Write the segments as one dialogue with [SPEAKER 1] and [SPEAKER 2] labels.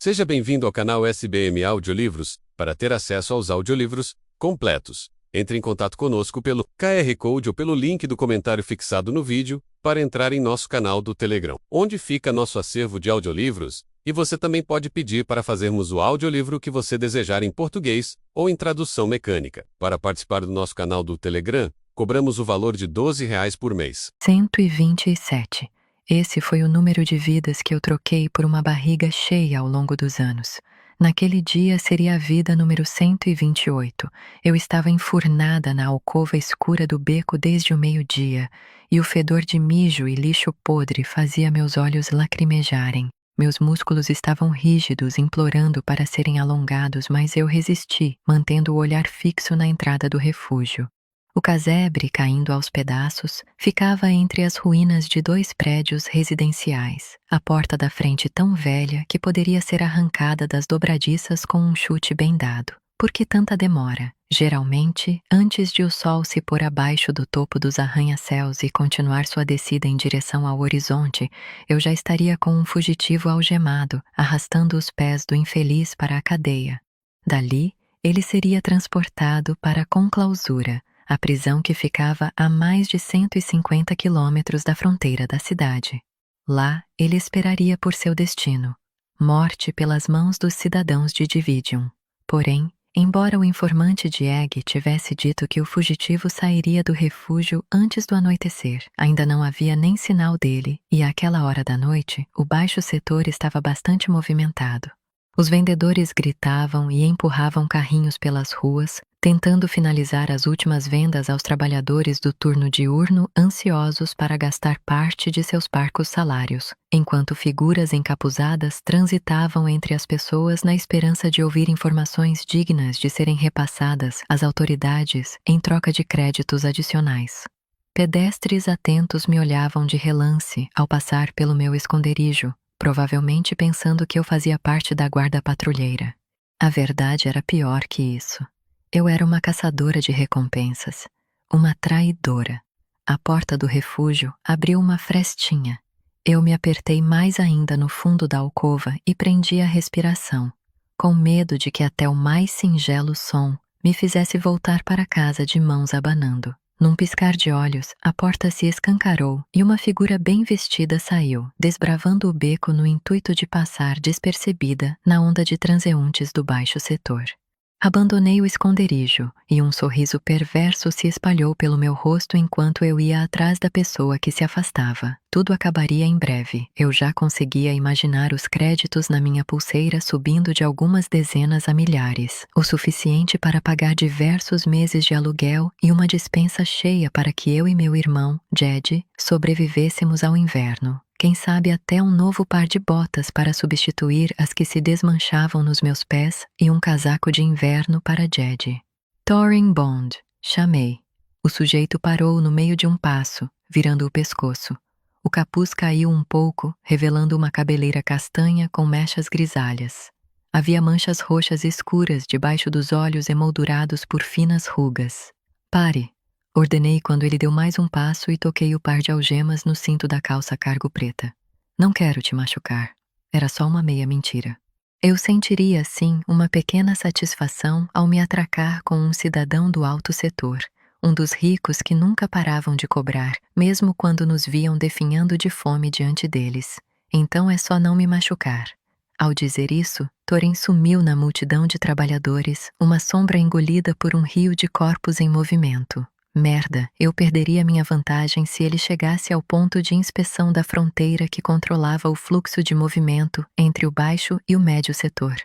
[SPEAKER 1] Seja bem-vindo ao canal SBM Audiolivros. Para ter acesso aos audiolivros completos, entre em contato conosco pelo QR Code ou pelo link do comentário fixado no vídeo para entrar em nosso canal do Telegram, onde fica nosso acervo de audiolivros, e você também pode pedir para fazermos o audiolivro que você desejar em português ou em tradução mecânica. Para participar do nosso canal do Telegram, cobramos o valor de R$ 12 por mês.
[SPEAKER 2] 127. Esse foi o número de vidas que eu troquei por uma barriga cheia ao longo dos anos. Naquele dia seria a vida número 128. Eu estava enfurnada na alcova escura do beco desde o meio-dia, e o fedor de mijo e lixo podre fazia meus olhos lacrimejarem. Meus músculos estavam rígidos, implorando para serem alongados, mas eu resisti, mantendo o olhar fixo na entrada do refúgio. O casebre, caindo aos pedaços, ficava entre as ruínas de 2 prédios residenciais, a porta da frente tão velha que poderia ser arrancada das dobradiças com um chute bem dado. Por que tanta demora? Geralmente, antes de o sol se pôr abaixo do topo dos arranha-céus e continuar sua descida em direção ao horizonte, eu já estaria com um fugitivo algemado, arrastando os pés do infeliz para a cadeia. Dali, ele seria transportado para a conclausura, a prisão que ficava a mais de 150 quilômetros da fronteira da cidade. Lá, ele esperaria por seu destino, morte pelas mãos dos cidadãos de Dividium. Porém, embora o informante de Egg tivesse dito que o fugitivo sairia do refúgio antes do anoitecer, ainda não havia nem sinal dele, e àquela hora da noite, o baixo setor estava bastante movimentado. Os vendedores gritavam e empurravam carrinhos pelas ruas, tentando finalizar as últimas vendas aos trabalhadores do turno diurno ansiosos para gastar parte de seus parcos salários, enquanto figuras encapuzadas transitavam entre as pessoas na esperança de ouvir informações dignas de serem repassadas às autoridades em troca de créditos adicionais. Pedestres atentos me olhavam de relance ao passar pelo meu esconderijo, provavelmente pensando que eu fazia parte da guarda patrulheira. A verdade era pior que isso. Eu era uma caçadora de recompensas, uma traidora. A porta do refúgio abriu uma frestinha. Eu me apertei mais ainda no fundo da alcova e prendi a respiração, com medo de que até o mais singelo som me fizesse voltar para casa de mãos abanando. Num piscar de olhos, a porta se escancarou e uma figura bem vestida saiu, desbravando o beco no intuito de passar despercebida na onda de transeuntes do baixo setor. Abandonei o esconderijo e um sorriso perverso se espalhou pelo meu rosto enquanto eu ia atrás da pessoa que se afastava. Tudo acabaria em breve. Eu já conseguia imaginar os créditos na minha pulseira subindo de algumas dezenas a milhares, o suficiente para pagar diversos meses de aluguel e uma despensa cheia para que eu e meu irmão, Jed, sobrevivêssemos ao inverno. Quem sabe até um novo par de botas para substituir as que se desmanchavam nos meus pés e um casaco de inverno para Jed. Thorin Bond, chamei. O sujeito parou no meio de um passo, virando o pescoço. O capuz caiu um pouco, revelando uma cabeleira castanha com mechas grisalhas. Havia manchas roxas escuras debaixo dos olhos emoldurados por finas rugas. Pare! Ordenei quando ele deu mais um passo e toquei o par de algemas no cinto da calça cargo preta. Não quero te machucar. Era só uma meia mentira. Eu sentiria, sim, uma pequena satisfação ao me atracar com um cidadão do alto setor, um dos ricos que nunca paravam de cobrar, mesmo quando nos viam definhando de fome diante deles. Então é só não me machucar. Ao dizer isso, Thorin sumiu na multidão de trabalhadores, uma sombra engolida por um rio de corpos em movimento. Merda, eu perderia minha vantagem se ele chegasse ao ponto de inspeção da fronteira que controlava o fluxo de movimento entre o baixo e o médio setor.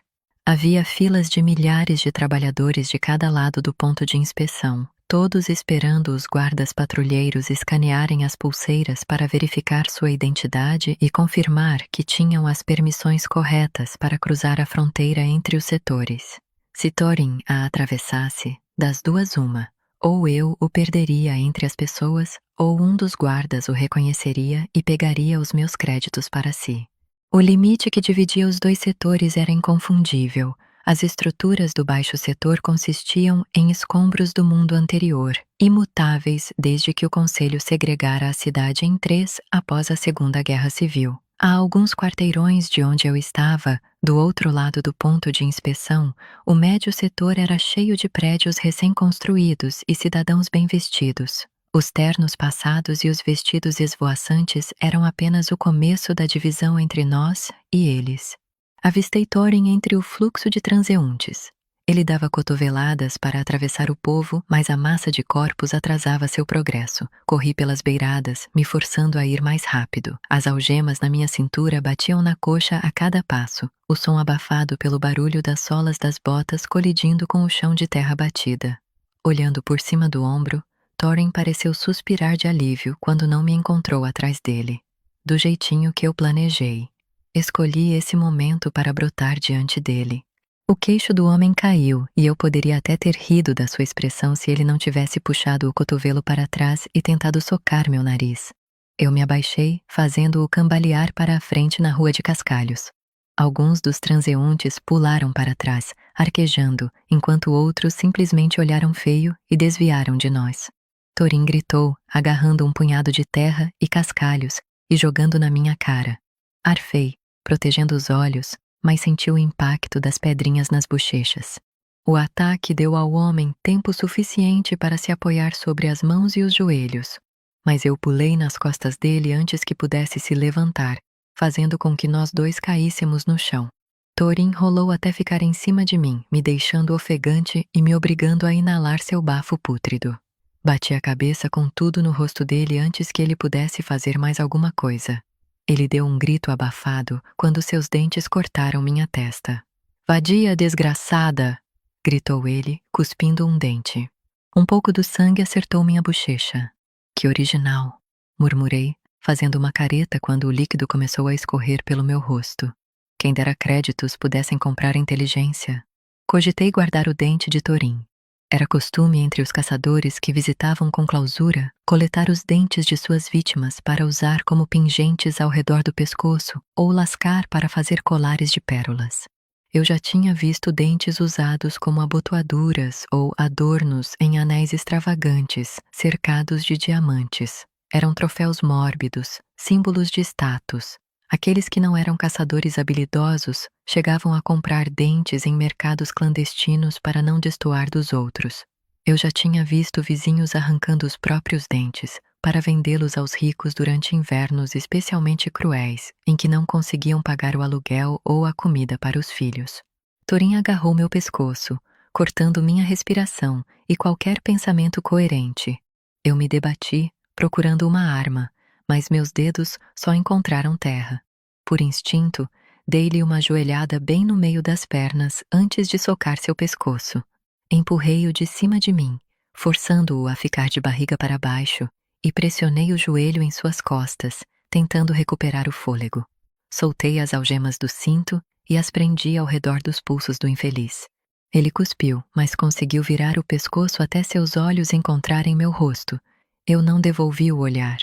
[SPEAKER 2] Havia filas de milhares de trabalhadores de cada lado do ponto de inspeção, todos esperando os guardas patrulheiros escanearem as pulseiras para verificar sua identidade e confirmar que tinham as permissões corretas para cruzar a fronteira entre os setores. Se Thorin a atravessasse, das duas uma, ou eu o perderia entre as pessoas, ou um dos guardas o reconheceria e pegaria os meus créditos para si. O limite que dividia os 2 setores era inconfundível. As estruturas do baixo setor consistiam em escombros do mundo anterior, imutáveis desde que o Conselho segregara a cidade em 3 após a Segunda Guerra Civil. A alguns quarteirões de onde eu estava, do outro lado do ponto de inspeção, o médio setor era cheio de prédios recém-construídos e cidadãos bem vestidos. Os ternos passados e os vestidos esvoaçantes eram apenas o começo da divisão entre nós e eles. Avistei Thorin entre o fluxo de transeuntes. Ele dava cotoveladas para atravessar o povo, mas a massa de corpos atrasava seu progresso. Corri pelas beiradas, me forçando a ir mais rápido. As algemas na minha cintura batiam na coxa a cada passo, o som abafado pelo barulho das solas das botas colidindo com o chão de terra batida. Olhando por cima do ombro, Thorin pareceu suspirar de alívio quando não me encontrou atrás dele. Do jeitinho que eu planejei. Escolhi esse momento para brotar diante dele. O queixo do homem caiu, e eu poderia até ter rido da sua expressão se ele não tivesse puxado o cotovelo para trás e tentado socar meu nariz. Eu me abaixei, fazendo-o cambalear para a frente na rua de cascalhos. Alguns dos transeuntes pularam para trás, arquejando, enquanto outros simplesmente olharam feio e desviaram de nós. Thorin gritou, agarrando um punhado de terra e cascalhos e jogando na minha cara. Arfei, protegendo os olhos, mas senti o impacto das pedrinhas nas bochechas. O ataque deu ao homem tempo suficiente para se apoiar sobre as mãos e os joelhos, mas eu pulei nas costas dele antes que pudesse se levantar, fazendo com que nós dois caíssemos no chão. Thorin rolou até ficar em cima de mim, me deixando ofegante e me obrigando a inalar seu bafo pútrido. Bati a cabeça com tudo no rosto dele antes que ele pudesse fazer mais alguma coisa. Ele deu um grito abafado quando seus dentes cortaram minha testa. "Vadia desgraçada!" gritou ele, cuspindo um dente. Um pouco do sangue acertou minha bochecha. "Que original!" murmurei, fazendo uma careta quando o líquido começou a escorrer pelo meu rosto. Quem dera créditos pudessem comprar inteligência. Cogitei guardar o dente de Thorin. Era costume entre os caçadores que visitavam com clausura coletar os dentes de suas vítimas para usar como pingentes ao redor do pescoço ou lascar para fazer colares de pérolas. Eu já tinha visto dentes usados como abotoaduras ou adornos em anéis extravagantes, cercados de diamantes. Eram troféus mórbidos, símbolos de status. Aqueles que não eram caçadores habilidosos chegavam a comprar dentes em mercados clandestinos para não destoar dos outros. Eu já tinha visto vizinhos arrancando os próprios dentes para vendê-los aos ricos durante invernos especialmente cruéis, em que não conseguiam pagar o aluguel ou a comida para os filhos. Thorin agarrou meu pescoço, cortando minha respiração e qualquer pensamento coerente. Eu me debati, procurando uma arma, mas meus dedos só encontraram terra. Por instinto, dei-lhe uma joelhada bem no meio das pernas antes de socar seu pescoço. Empurrei-o de cima de mim, forçando-o a ficar de barriga para baixo, e pressionei o joelho em suas costas, tentando recuperar o fôlego. Soltei as algemas do cinto e as prendi ao redor dos pulsos do infeliz. Ele cuspiu, mas conseguiu virar o pescoço até seus olhos encontrarem meu rosto. Eu não devolvi o olhar.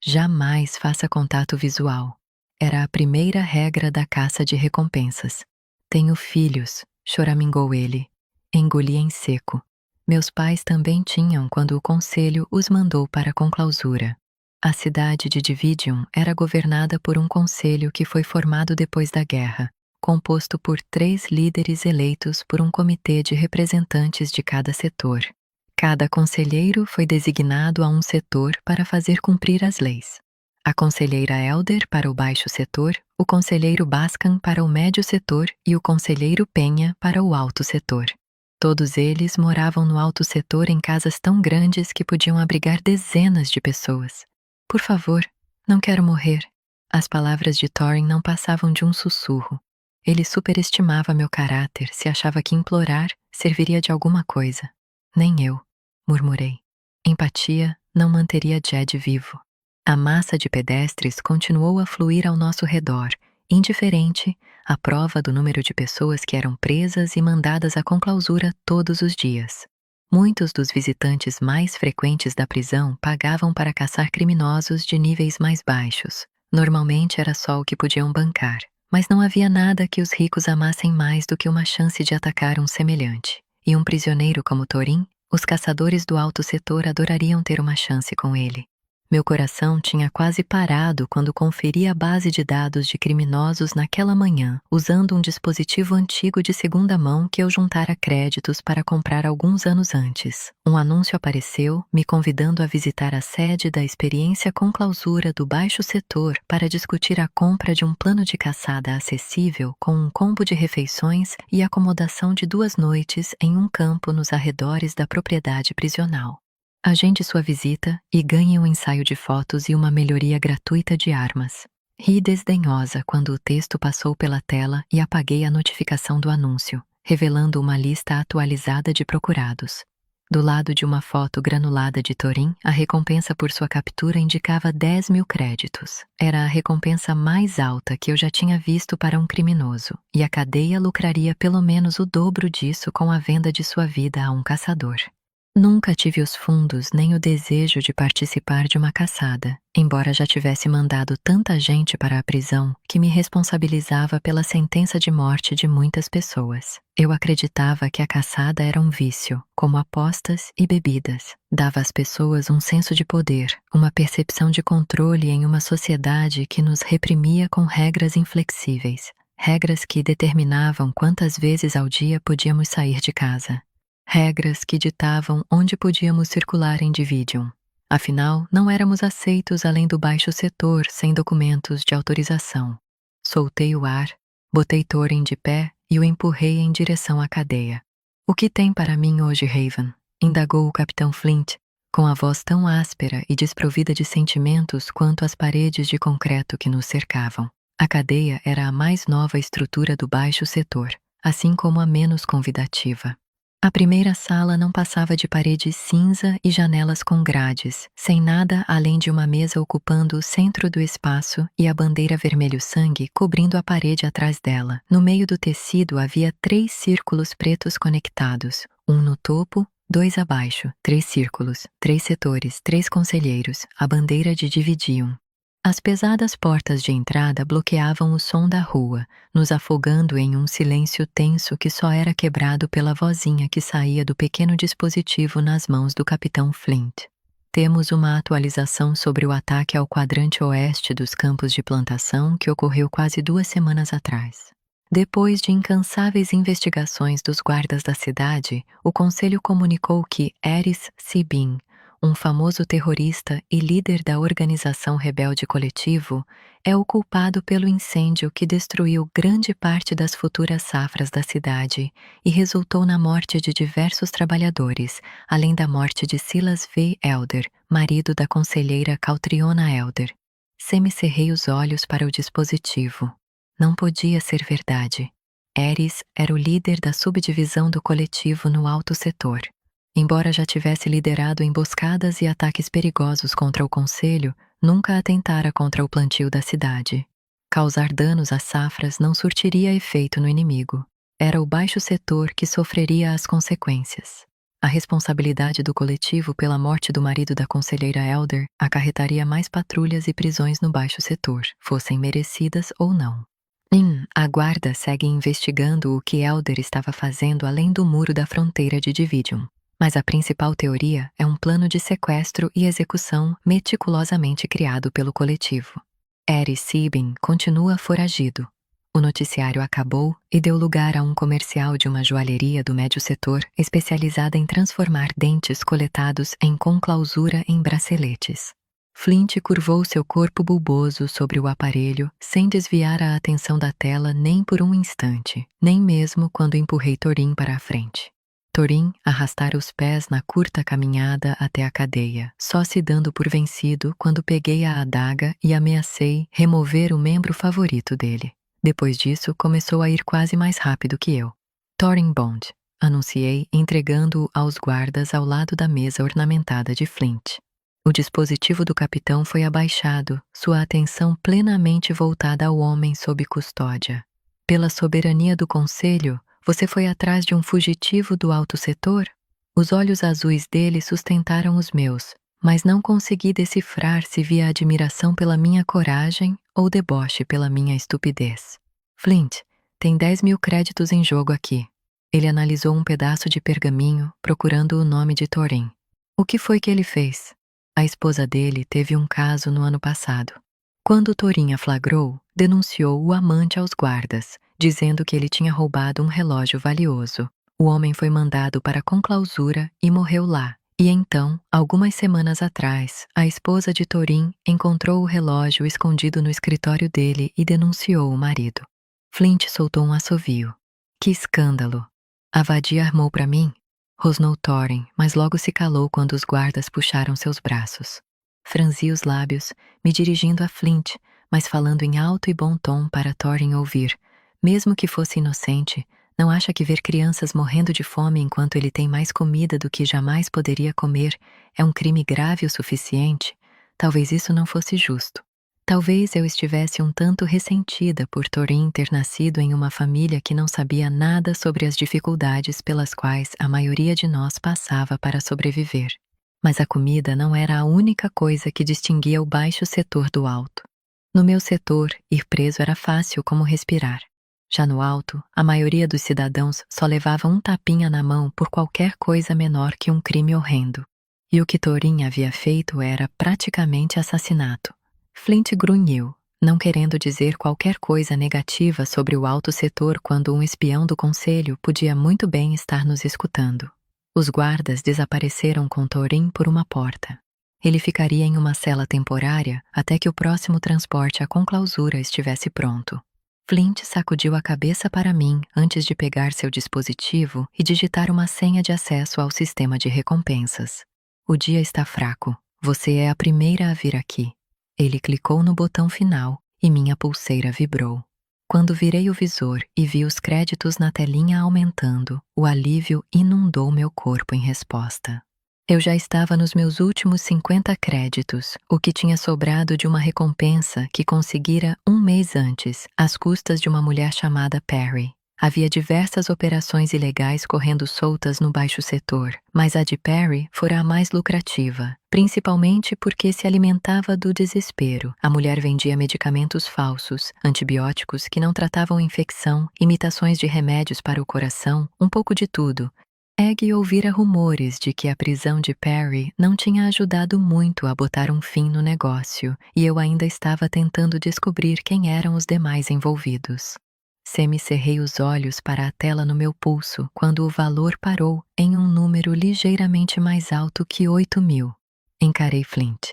[SPEAKER 2] Jamais faça contato visual. Era a primeira regra da caça de recompensas. "Tenho filhos", choramingou ele. Engoli em seco. Meus pais também tinham quando o conselho os mandou para a conclausura. A cidade de Dividium era governada por um conselho que foi formado depois da guerra, composto por 3 líderes eleitos por um comitê de representantes de cada setor. Cada conselheiro foi designado a um setor para fazer cumprir as leis. A conselheira Elder para o baixo setor, o conselheiro Bascan para o médio setor e o conselheiro Penha para o alto setor. Todos eles moravam no alto setor em casas tão grandes que podiam abrigar dezenas de pessoas. "Por favor, não quero morrer." As palavras de Thorin não passavam de um sussurro. Ele superestimava meu caráter se achava que implorar serviria de alguma coisa. "Nem eu", murmurei. Empatia não manteria Jed vivo. A massa de pedestres continuou a fluir ao nosso redor, indiferente, à prova do número de pessoas que eram presas e mandadas à conclausura todos os dias. Muitos dos visitantes mais frequentes da prisão pagavam para caçar criminosos de níveis mais baixos. Normalmente era só o que podiam bancar, mas não havia nada que os ricos amassem mais do que uma chance de atacar um semelhante. E um prisioneiro como Thorin, os caçadores do alto setor adorariam ter uma chance com ele. Meu coração tinha quase parado quando conferi a base de dados de criminosos naquela manhã, usando um dispositivo antigo de segunda mão que eu juntara créditos para comprar alguns anos antes. Um anúncio apareceu, me convidando a visitar a sede da experiência com clausura do baixo setor para discutir a compra de um plano de caçada acessível com um combo de refeições e acomodação de 2 noites em um campo nos arredores da propriedade prisional. Agende sua visita e ganhe um ensaio de fotos e uma melhoria gratuita de armas. Ri desdenhosa quando o texto passou pela tela e apaguei a notificação do anúncio, revelando uma lista atualizada de procurados. Do lado de uma foto granulada de Torin, a recompensa por sua captura indicava 10.000 créditos. Era a recompensa mais alta que eu já tinha visto para um criminoso, e a cadeia lucraria pelo menos o dobro disso com a venda de sua vida a um caçador. Nunca tive os fundos nem o desejo de participar de uma caçada, embora já tivesse mandado tanta gente para a prisão que me responsabilizava pela sentença de morte de muitas pessoas. Eu acreditava que a caçada era um vício, como apostas e bebidas. Dava às pessoas um senso de poder, uma percepção de controle em uma sociedade que nos reprimia com regras inflexíveis, regras que determinavam quantas vezes ao dia podíamos sair de casa. Regras que ditavam onde podíamos circular em Dividium. Afinal, não éramos aceitos além do baixo setor sem documentos de autorização. Soltei o ar, botei Thorin de pé e o empurrei em direção à cadeia. "O que tem para mim hoje, Raven?" indagou o capitão Flint, com a voz tão áspera e desprovida de sentimentos quanto as paredes de concreto que nos cercavam. A cadeia era a mais nova estrutura do baixo setor, assim como a menos convidativa. A primeira sala não passava de paredes cinza e janelas com grades, sem nada além de uma mesa ocupando o centro do espaço e a bandeira vermelho-sangue cobrindo a parede atrás dela. No meio do tecido havia 3 círculos pretos conectados, um no topo, 2 abaixo, 3 círculos, 3 setores, 3 conselheiros, a bandeira de Dividium. As pesadas portas de entrada bloqueavam o som da rua, nos afogando em um silêncio tenso que só era quebrado pela vozinha que saía do pequeno dispositivo nas mãos do capitão Flint. "Temos uma atualização sobre o ataque ao quadrante oeste dos campos de plantação que ocorreu quase 2 semanas atrás. Depois de incansáveis investigações dos guardas da cidade, o conselho comunicou que Eris Sibin, um famoso terrorista e líder da organização rebelde coletivo, é o culpado pelo incêndio que destruiu grande parte das futuras safras da cidade e resultou na morte de diversos trabalhadores, além da morte de Silas V. Elder, marido da conselheira Cautriona Elder. Semicerrei os olhos para o dispositivo. Não podia ser verdade. Eris era o líder da subdivisão do coletivo no alto setor. Embora já tivesse liderado emboscadas e ataques perigosos contra o conselho, nunca atentara contra o plantio da cidade. Causar danos às safras não surtiria efeito no inimigo. Era o baixo setor que sofreria as consequências. A responsabilidade do coletivo pela morte do marido da conselheira Elder acarretaria mais patrulhas e prisões no baixo setor, fossem merecidas ou não. A guarda segue investigando o que Elder estava fazendo além do muro da fronteira de Dividium. Mas a principal teoria é um plano de sequestro e execução meticulosamente criado pelo coletivo. Eris Sibin continua foragido. O noticiário acabou e deu lugar a um comercial de uma joalheria do médio setor especializada em transformar dentes coletados em conclausura em braceletes. Flint curvou seu corpo bulboso sobre o aparelho sem desviar a atenção da tela nem por um instante, nem mesmo quando empurrei Thorin para a frente. Thorin arrastara os pés na curta caminhada até a cadeia, só se dando por vencido quando peguei a adaga e ameacei remover o membro favorito dele. Depois disso, começou a ir quase mais rápido que eu. "Thorin Bond", anunciei, entregando-o aos guardas ao lado da mesa ornamentada de Flint. O dispositivo do capitão foi abaixado, sua atenção plenamente voltada ao homem sob custódia. "Pela soberania do conselho, você foi atrás de um fugitivo do alto setor?" Os olhos azuis dele sustentaram os meus, mas não consegui decifrar se via admiração pela minha coragem ou deboche pela minha estupidez. "Flint, tem 10.000 créditos em jogo aqui." Ele analisou um pedaço de pergaminho, procurando o nome de Thorin. "O que foi que ele fez?" A esposa dele teve um caso no ano passado. Quando Torin a flagrou, denunciou o amante aos guardas, dizendo que ele tinha roubado um relógio valioso. O homem foi mandado para a conclausura e morreu lá. E então, algumas semanas atrás, a esposa de Torin encontrou o relógio escondido no escritório dele e denunciou o marido. Flint soltou um assovio. Que escândalo! A vadia armou para mim? Rosnou Thorin, mas logo se calou quando os guardas puxaram seus braços. Franzi os lábios, me dirigindo a Flint, mas falando em alto e bom tom para Thorin ouvir. Mesmo que fosse inocente, não acha que ver crianças morrendo de fome enquanto ele tem mais comida do que jamais poderia comer é um crime grave o suficiente? Talvez isso não fosse justo. Talvez eu estivesse um tanto ressentida por Thorin ter nascido em uma família que não sabia nada sobre as dificuldades pelas quais a maioria de nós passava para sobreviver. Mas a comida não era a única coisa que distinguia o baixo setor do alto. No meu setor, ir preso era fácil como respirar. Já no alto, a maioria dos cidadãos só levava um tapinha na mão por qualquer coisa menor que um crime horrendo. E o que Thorin havia feito era praticamente assassinato. Flint grunhiu, não querendo dizer qualquer coisa negativa sobre o alto setor quando um espião do conselho podia muito bem estar nos escutando. Os guardas desapareceram com Thorin por uma porta. Ele ficaria em uma cela temporária até que o próximo transporte à conclausura estivesse pronto. Flint sacudiu a cabeça para mim antes de pegar seu dispositivo e digitar uma senha de acesso ao sistema de recompensas. O dia está fraco. Você é a primeira a vir aqui. Ele clicou no botão final e minha pulseira vibrou. Quando virei o visor e vi os créditos na telinha aumentando, o alívio inundou meu corpo em resposta. Eu já estava nos meus últimos 50 créditos, o que tinha sobrado de uma recompensa que conseguira um mês antes, às custas de uma mulher chamada Perry. Havia diversas operações ilegais correndo soltas no baixo setor, mas a de Perry fora a mais lucrativa, principalmente porque se alimentava do desespero. A mulher vendia medicamentos falsos, antibióticos que não tratavam infecção, imitações de remédios para o coração, um pouco de tudo. Egg ouvira rumores de que a prisão de Perry não tinha ajudado muito a botar um fim no negócio, e eu ainda estava tentando descobrir quem eram os demais envolvidos. Semicerrei os olhos para a tela no meu pulso quando o valor parou em um número ligeiramente mais alto que 8.000. Encarei Flint.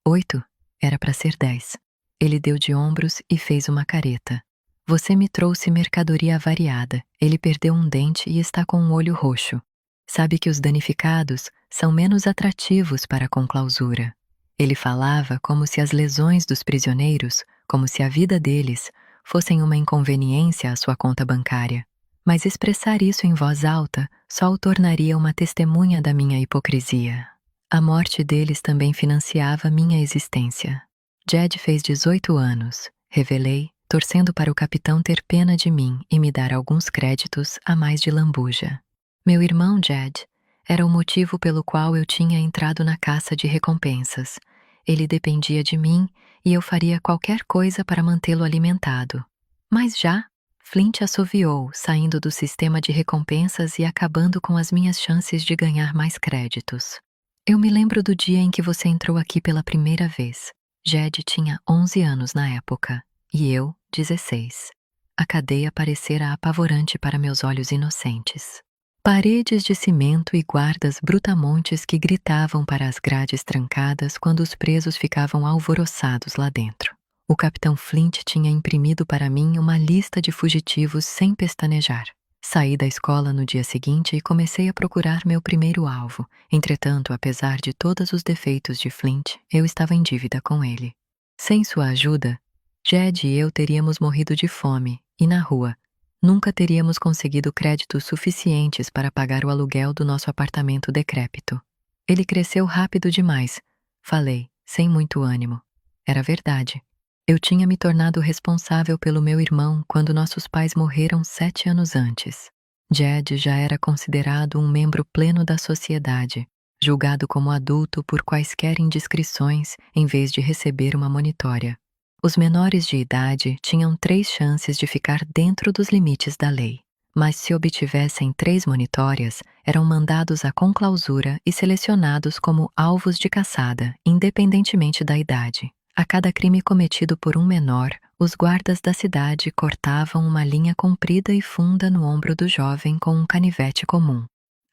[SPEAKER 2] 8? Era para ser 10. Ele deu de ombros e fez uma careta. Você me trouxe mercadoria avariada. Ele perdeu um dente e está com um olho roxo. Sabe que os danificados são menos atrativos para a conclausura. Ele falava como se as lesões dos prisioneiros, como se a vida deles, fossem uma inconveniência à sua conta bancária. Mas expressar isso em voz alta só o tornaria uma testemunha da minha hipocrisia. A morte deles também financiava minha existência. Jed fez 18 anos, revelei, torcendo para o capitão ter pena de mim e me dar alguns créditos a mais de lambuja. Meu irmão Jed era o motivo pelo qual eu tinha entrado na caça de recompensas. Ele dependia de mim e eu faria qualquer coisa para mantê-lo alimentado. Mas já, Flint assoviou, saindo do sistema de recompensas e acabando com as minhas chances de ganhar mais créditos. Eu me lembro do dia em que você entrou aqui pela primeira vez. Jed tinha 11 anos na época, e eu, 16. A cadeia parecera apavorante para meus olhos inocentes. Paredes de cimento e guardas brutamontes que gritavam para as grades trancadas quando os presos ficavam alvoroçados lá dentro. O capitão Flint tinha imprimido para mim uma lista de fugitivos sem pestanejar. Saí da escola no dia seguinte e comecei a procurar meu primeiro alvo. Entretanto, apesar de todos os defeitos de Flint, eu estava em dívida com ele. Sem sua ajuda, Jed e eu teríamos morrido de fome, e na rua, nunca teríamos conseguido créditos suficientes para pagar o aluguel do nosso apartamento decrépito. Ele cresceu rápido demais, falei, sem muito ânimo. Era verdade. Eu tinha me tornado responsável pelo meu irmão quando nossos pais morreram 7 anos antes. Jed já era considerado um membro pleno da sociedade, julgado como adulto por quaisquer indiscrições em vez de receber uma monitória. Os menores de idade tinham 3 chances de ficar dentro dos limites da lei. mas se obtivessem 3 monitórias, eram mandados à conclausura e selecionados como alvos de caçada, independentemente da idade. A cada crime cometido por um menor, os guardas da cidade cortavam uma linha comprida e funda no ombro do jovem com um canivete comum.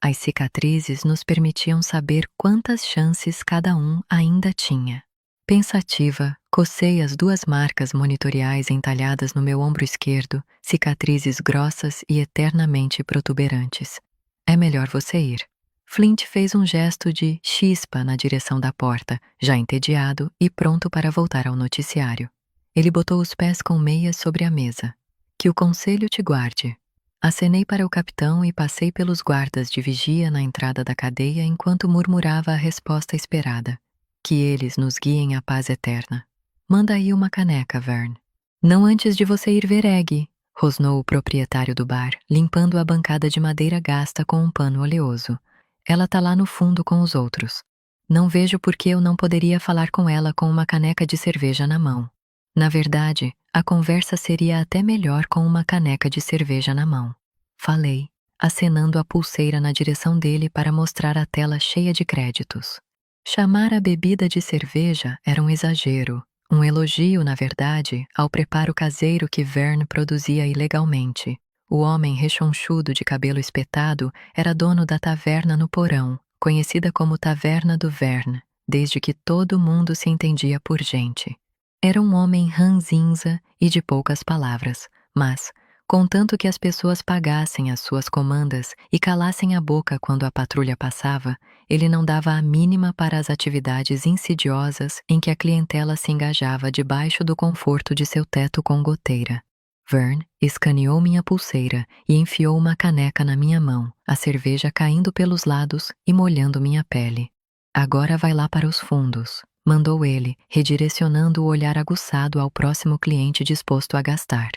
[SPEAKER 2] As cicatrizes nos permitiam saber quantas chances cada um ainda tinha. Pensativa, cocei as 2 marcas monitoriais entalhadas no meu ombro esquerdo, cicatrizes grossas e eternamente protuberantes. É melhor você ir. Flint fez um gesto de chispa na direção da porta, já entediado e pronto para voltar ao noticiário. Ele botou os pés com meias sobre a mesa. Que o conselho te guarde. Acenei para o capitão e passei pelos guardas de vigia na entrada da cadeia enquanto murmurava a resposta esperada. Que eles nos guiem à paz eterna. Manda aí uma caneca, Vern. Não antes de você ir ver Egg, rosnou o proprietário do bar, limpando a bancada de madeira gasta com um pano oleoso. Ela tá lá no fundo com os outros. Não vejo por que eu não poderia falar com ela com uma caneca de cerveja na mão. Na verdade, a conversa seria até melhor com uma caneca de cerveja na mão. Falei, acenando a pulseira na direção dele para mostrar a tela cheia de créditos. Chamar a bebida de cerveja era um exagero, um elogio, na verdade, ao preparo caseiro que Vern produzia ilegalmente. O homem rechonchudo de cabelo espetado era dono da taverna no porão, conhecida como Taverna do Vern, desde que todo mundo se entendia por gente. Era um homem ranzinza e de poucas palavras, mas, contanto que as pessoas pagassem as suas comandas e calassem a boca quando a patrulha passava, ele não dava a mínima para as atividades insidiosas em que a clientela se engajava debaixo do conforto de seu teto com goteira. Vern escaneou minha pulseira e enfiou uma caneca na minha mão, a cerveja caindo pelos lados e molhando minha pele. Agora vai lá para os fundos, mandou ele, redirecionando o olhar aguçado ao próximo cliente disposto a gastar.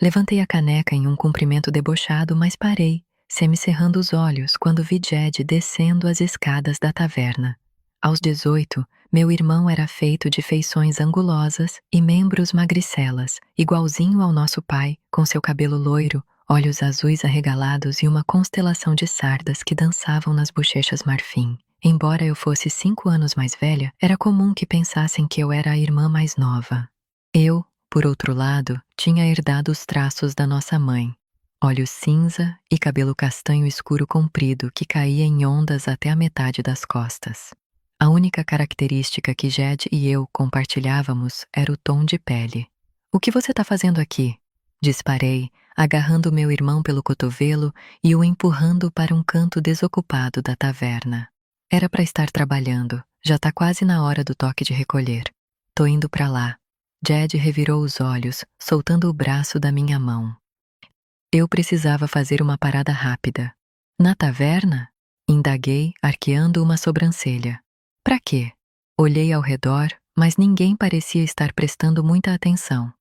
[SPEAKER 2] Levantei a caneca em um cumprimento debochado, mas parei, semicerrando os olhos quando vi Jed descendo as escadas da taverna. Aos 18, meu irmão era feito de feições angulosas e membros magricelas, igualzinho ao nosso pai, com seu cabelo loiro, olhos azuis arregalados e uma constelação de sardas que dançavam nas bochechas marfim. Embora eu fosse 5 anos mais velha, era comum que pensassem que eu era a irmã mais nova. Eu, por outro lado, tinha herdado os traços da nossa mãe. Olhos cinza e cabelo castanho escuro comprido que caía em ondas até a metade das costas. A única característica que Jed e eu compartilhávamos era o tom de pele. "O que você está fazendo aqui?" Disparei, agarrando meu irmão pelo cotovelo e o empurrando para um canto desocupado da taverna. Era para estar trabalhando, já tá quase na hora do toque de recolher. Tô indo para lá. Jed revirou os olhos, soltando o braço da minha mão. Eu precisava fazer uma parada rápida. Na taverna? Indaguei, arqueando uma sobrancelha. Pra quê? Olhei ao redor, mas ninguém parecia estar prestando muita atenção.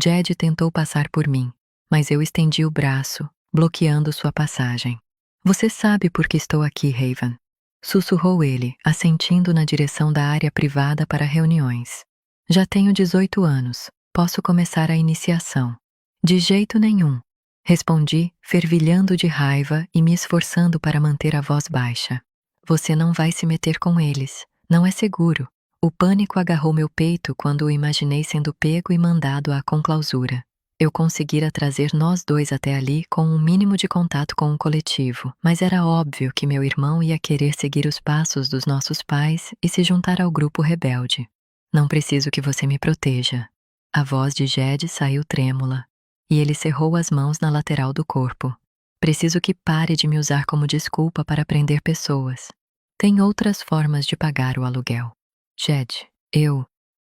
[SPEAKER 2] Jed tentou passar por mim, mas eu estendi o braço, bloqueando sua passagem. Você sabe por que estou aqui, Raven? Sussurrou ele, assentindo na direção da área privada para reuniões. Já tenho 18 anos, posso começar a iniciação. De jeito nenhum. Respondi, fervilhando de raiva e me esforçando para manter a voz baixa. Você não vai se meter com eles. Não é seguro. O pânico agarrou meu peito quando o imaginei sendo pego e mandado à conclausura. Eu conseguira trazer nós dois até ali com um mínimo de contato com o coletivo, mas era óbvio que meu irmão ia querer seguir os passos dos nossos pais e se juntar ao grupo rebelde. Não preciso que você me proteja. A voz de Jed saiu trêmula, e ele cerrou as mãos na lateral do corpo. Preciso que pare de me usar como desculpa para prender pessoas. Tem outras formas de pagar o aluguel. Jed,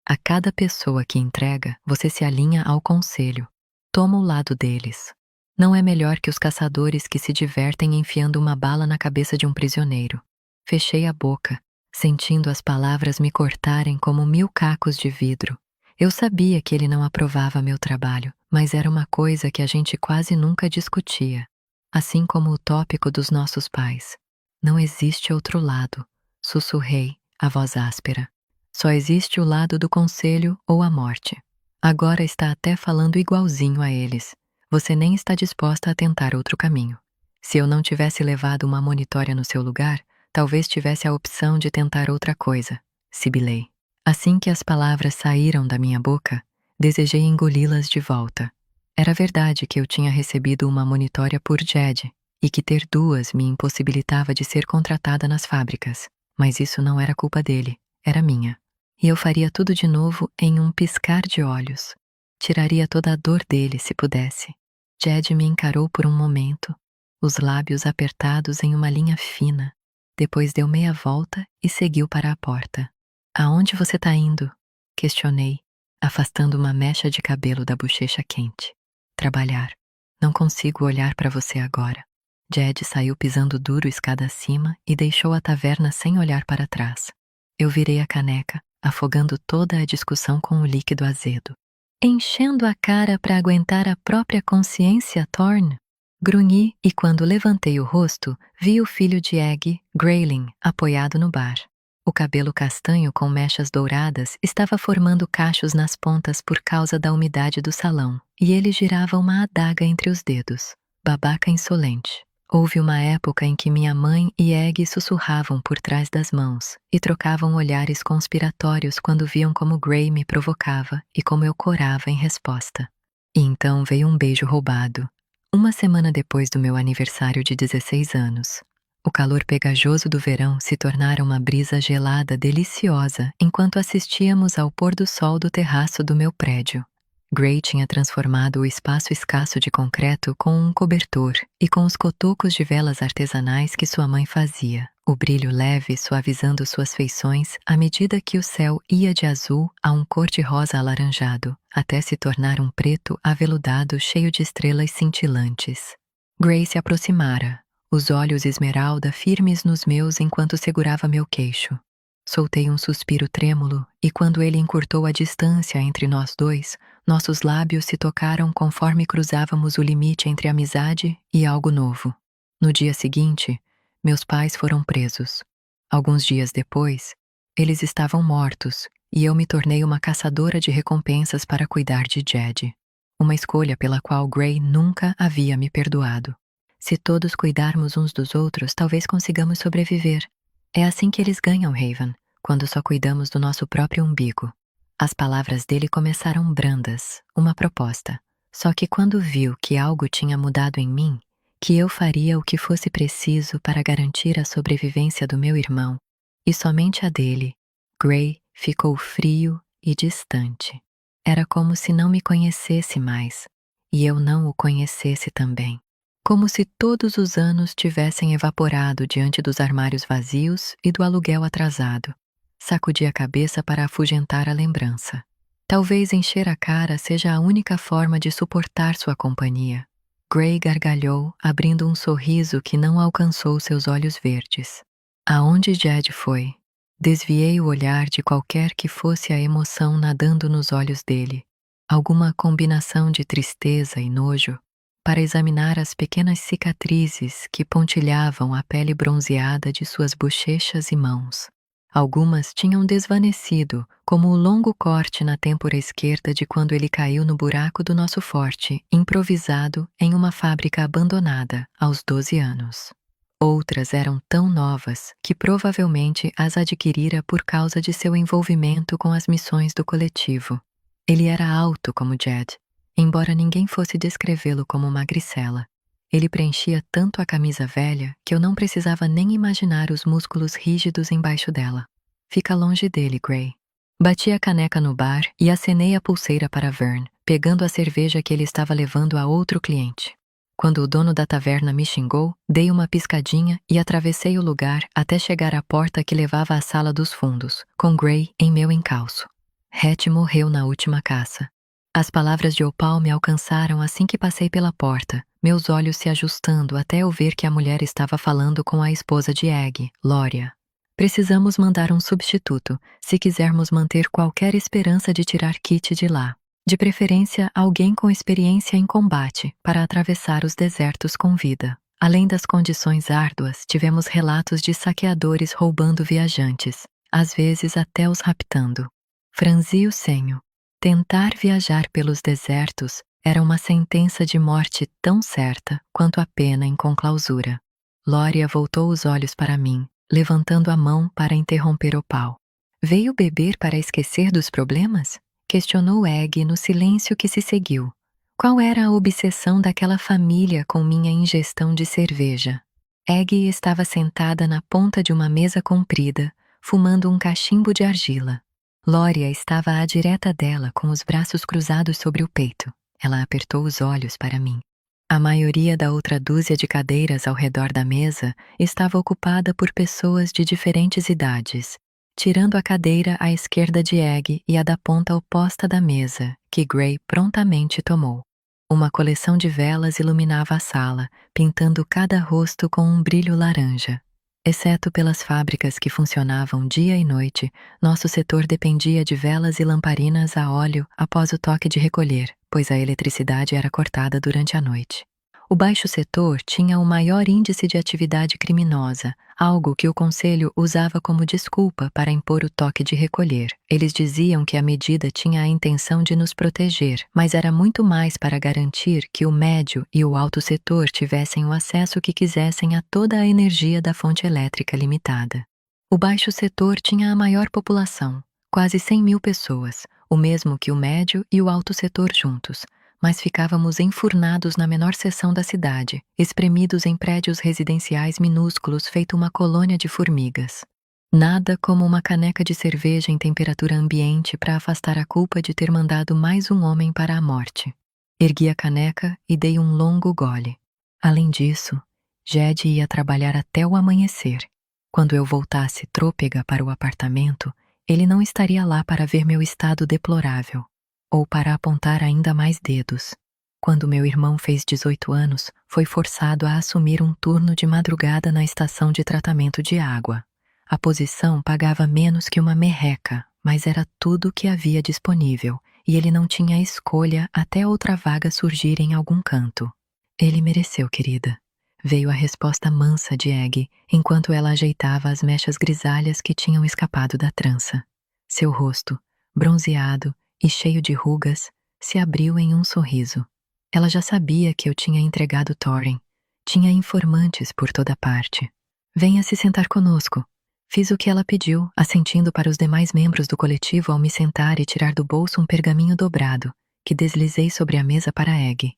[SPEAKER 2] a cada pessoa que entrega, você se alinha ao conselho. Toma o lado deles. Não é melhor que os caçadores que se divertem enfiando uma bala na cabeça de um prisioneiro. Fechei a boca, sentindo as palavras me cortarem como 1000 cacos de vidro. Eu sabia que ele não aprovava meu trabalho, mas era uma coisa que a gente quase nunca discutia. Assim como o tópico dos nossos pais. Não existe outro lado, sussurrei, a voz áspera. Só existe o lado do conselho ou a morte. Agora está até falando igualzinho a eles. Você nem está disposta a tentar outro caminho. Se eu não tivesse levado uma monitória no seu lugar, talvez tivesse a opção de tentar outra coisa, sibilei. Assim que as palavras saíram da minha boca, desejei engoli-las de volta. Era verdade que eu tinha recebido uma monitória por Jed e que ter duas me impossibilitava de ser contratada nas fábricas, mas isso não era culpa dele, era minha. E eu faria tudo de novo em um piscar de olhos. Tiraria toda a dor dele se pudesse. Jed me encarou por um momento, os lábios apertados em uma linha fina. Depois deu meia volta e seguiu para a porta. Aonde você tá indo? Questionei, afastando uma mecha de cabelo da bochecha quente. Trabalhar. Não consigo olhar para você agora. Jed saiu pisando duro escada acima e deixou a taverna sem olhar para trás. Eu virei a caneca, afogando toda a discussão com o líquido azedo. Enchendo a cara para aguentar a própria consciência, Thorne? Grunhi e quando levantei o rosto, vi o filho de Egg, Grayling, apoiado no bar. O cabelo castanho com mechas douradas estava formando cachos nas pontas por causa da umidade do salão, e ele girava uma adaga entre os dedos. Babaca insolente. Houve uma época em que minha mãe e Egg sussurravam por trás das mãos e trocavam olhares conspiratórios quando viam como Gray me provocava e como eu corava em resposta. E então veio um beijo roubado. Uma semana depois do meu aniversário de 16 anos. O calor pegajoso do verão se tornara uma brisa gelada deliciosa enquanto assistíamos ao pôr do sol do terraço do meu prédio. Gray tinha transformado o espaço escasso de concreto com um cobertor e com os cotocos de velas artesanais que sua mãe fazia, o brilho leve suavizando suas feições à medida que o céu ia de azul a um cor-de-rosa alaranjado, até se tornar um preto aveludado cheio de estrelas cintilantes. Gray se aproximara, os olhos esmeralda firmes nos meus enquanto segurava meu queixo. Soltei um suspiro trêmulo e quando ele encurtou a distância entre nós dois, nossos lábios se tocaram conforme cruzávamos o limite entre amizade e algo novo. No dia seguinte, meus pais foram presos. Alguns dias depois, eles estavam mortos e eu me tornei uma caçadora de recompensas para cuidar de Jed. Uma escolha pela qual Gray nunca havia me perdoado. Se todos cuidarmos uns dos outros, talvez consigamos sobreviver. É assim que eles ganham, Raven, quando só cuidamos do nosso próprio umbigo. As palavras dele começaram brandas, uma proposta. Só que quando viu que algo tinha mudado em mim, que eu faria o que fosse preciso para garantir a sobrevivência do meu irmão, e somente a dele, Gray ficou frio e distante. Era como se não me conhecesse mais, e eu não o conhecesse também. Como se todos os anos tivessem evaporado diante dos armários vazios e do aluguel atrasado. Sacudi a cabeça para afugentar a lembrança. Talvez encher a cara seja a única forma de suportar sua companhia. Gray gargalhou, abrindo um sorriso que não alcançou seus olhos verdes. Aonde Jed foi? Desviei o olhar de qualquer que fosse a emoção nadando nos olhos dele. Alguma combinação de tristeza e nojo, para examinar as pequenas cicatrizes que pontilhavam a pele bronzeada de suas bochechas e mãos. Algumas tinham desvanecido, como o longo corte na têmpora esquerda de quando ele caiu no buraco do nosso forte, improvisado em uma fábrica abandonada aos 12 anos. Outras eram tão novas que provavelmente as adquirira por causa de seu envolvimento com as missões do coletivo. Ele era alto como Jed, embora ninguém fosse descrevê-lo como magricela. Ele preenchia tanto a camisa velha que eu não precisava nem imaginar os músculos rígidos embaixo dela. Fica longe dele, Gray. Bati a caneca no bar e acenei a pulseira para Vern, pegando a cerveja que ele estava levando a outro cliente. Quando o dono da taverna me xingou, dei uma piscadinha e atravessei o lugar até chegar à porta que levava à sala dos fundos, com Gray em meu encalço. Hattie morreu na última caça. As palavras de Opal me alcançaram assim que passei pela porta, meus olhos se ajustando até eu ver que a mulher estava falando com a esposa de Egg, Loria. Precisamos mandar um substituto, se quisermos manter qualquer esperança de tirar Kit de lá. De preferência, alguém com experiência em combate, para atravessar os desertos com vida. Além das condições árduas, tivemos relatos de saqueadores roubando viajantes, às vezes até os raptando. Franzi o senho. Tentar viajar pelos desertos Era uma sentença de morte tão certa quanto a pena em conclausura. Gloria voltou os olhos para mim, levantando a mão para interromper o pau. Veio beber para esquecer dos problemas? Questionou Egg no silêncio que se seguiu. Qual era a obsessão daquela família com minha ingestão de cerveja? Egg estava sentada na ponta de uma mesa comprida, fumando um cachimbo de argila. Gloria estava à direta dela, com os braços cruzados sobre o peito. Ela apertou os olhos para mim. A maioria da outra dúzia de cadeiras ao redor da mesa estava ocupada por pessoas de diferentes idades, tirando a cadeira à esquerda de Egg e a da ponta oposta da mesa, que Gray prontamente tomou. Uma coleção de velas iluminava a sala, pintando cada rosto com um brilho laranja. Exceto pelas fábricas que funcionavam dia e noite, nosso setor dependia de velas e lamparinas a óleo após o toque de recolher, pois a eletricidade era cortada durante a noite. O baixo setor tinha o maior índice de atividade criminosa, algo que o conselho usava como desculpa para impor o toque de recolher. Eles diziam que a medida tinha a intenção de nos proteger, mas era muito mais para garantir que o médio e o alto setor tivessem o acesso que quisessem a toda a energia da fonte elétrica limitada. O baixo setor tinha a maior população, quase 100.000 pessoas, o mesmo que o médio e o alto setor juntos, mas ficávamos enfurnados na menor seção da cidade, espremidos em prédios residenciais minúsculos feito uma colônia de formigas. Nada como uma caneca de cerveja em temperatura ambiente para afastar a culpa de ter mandado mais um homem para a morte. Ergui a caneca e dei um longo gole. Além disso, Jed ia trabalhar até o amanhecer. Quando eu voltasse trôpega para o apartamento, ele não estaria lá para ver meu estado deplorável, ou para apontar ainda mais dedos. Quando meu irmão fez 18 anos, foi forçado a assumir um turno de madrugada na estação de tratamento de água. A posição pagava menos que uma merreca, mas era tudo o que havia disponível, e ele não tinha escolha até outra vaga surgir em algum canto. Ele mereceu, querida. Veio a resposta mansa de Egg, enquanto ela ajeitava as mechas grisalhas que tinham escapado da trança. Seu rosto, bronzeado e cheio de rugas, se abriu em um sorriso. Ela já sabia que eu tinha entregado Thorin. Tinha informantes por toda parte. Venha se sentar conosco. Fiz o que ela pediu, assentindo para os demais membros do coletivo ao me sentar e tirar do bolso um pergaminho dobrado, que deslizei sobre a mesa para Egg.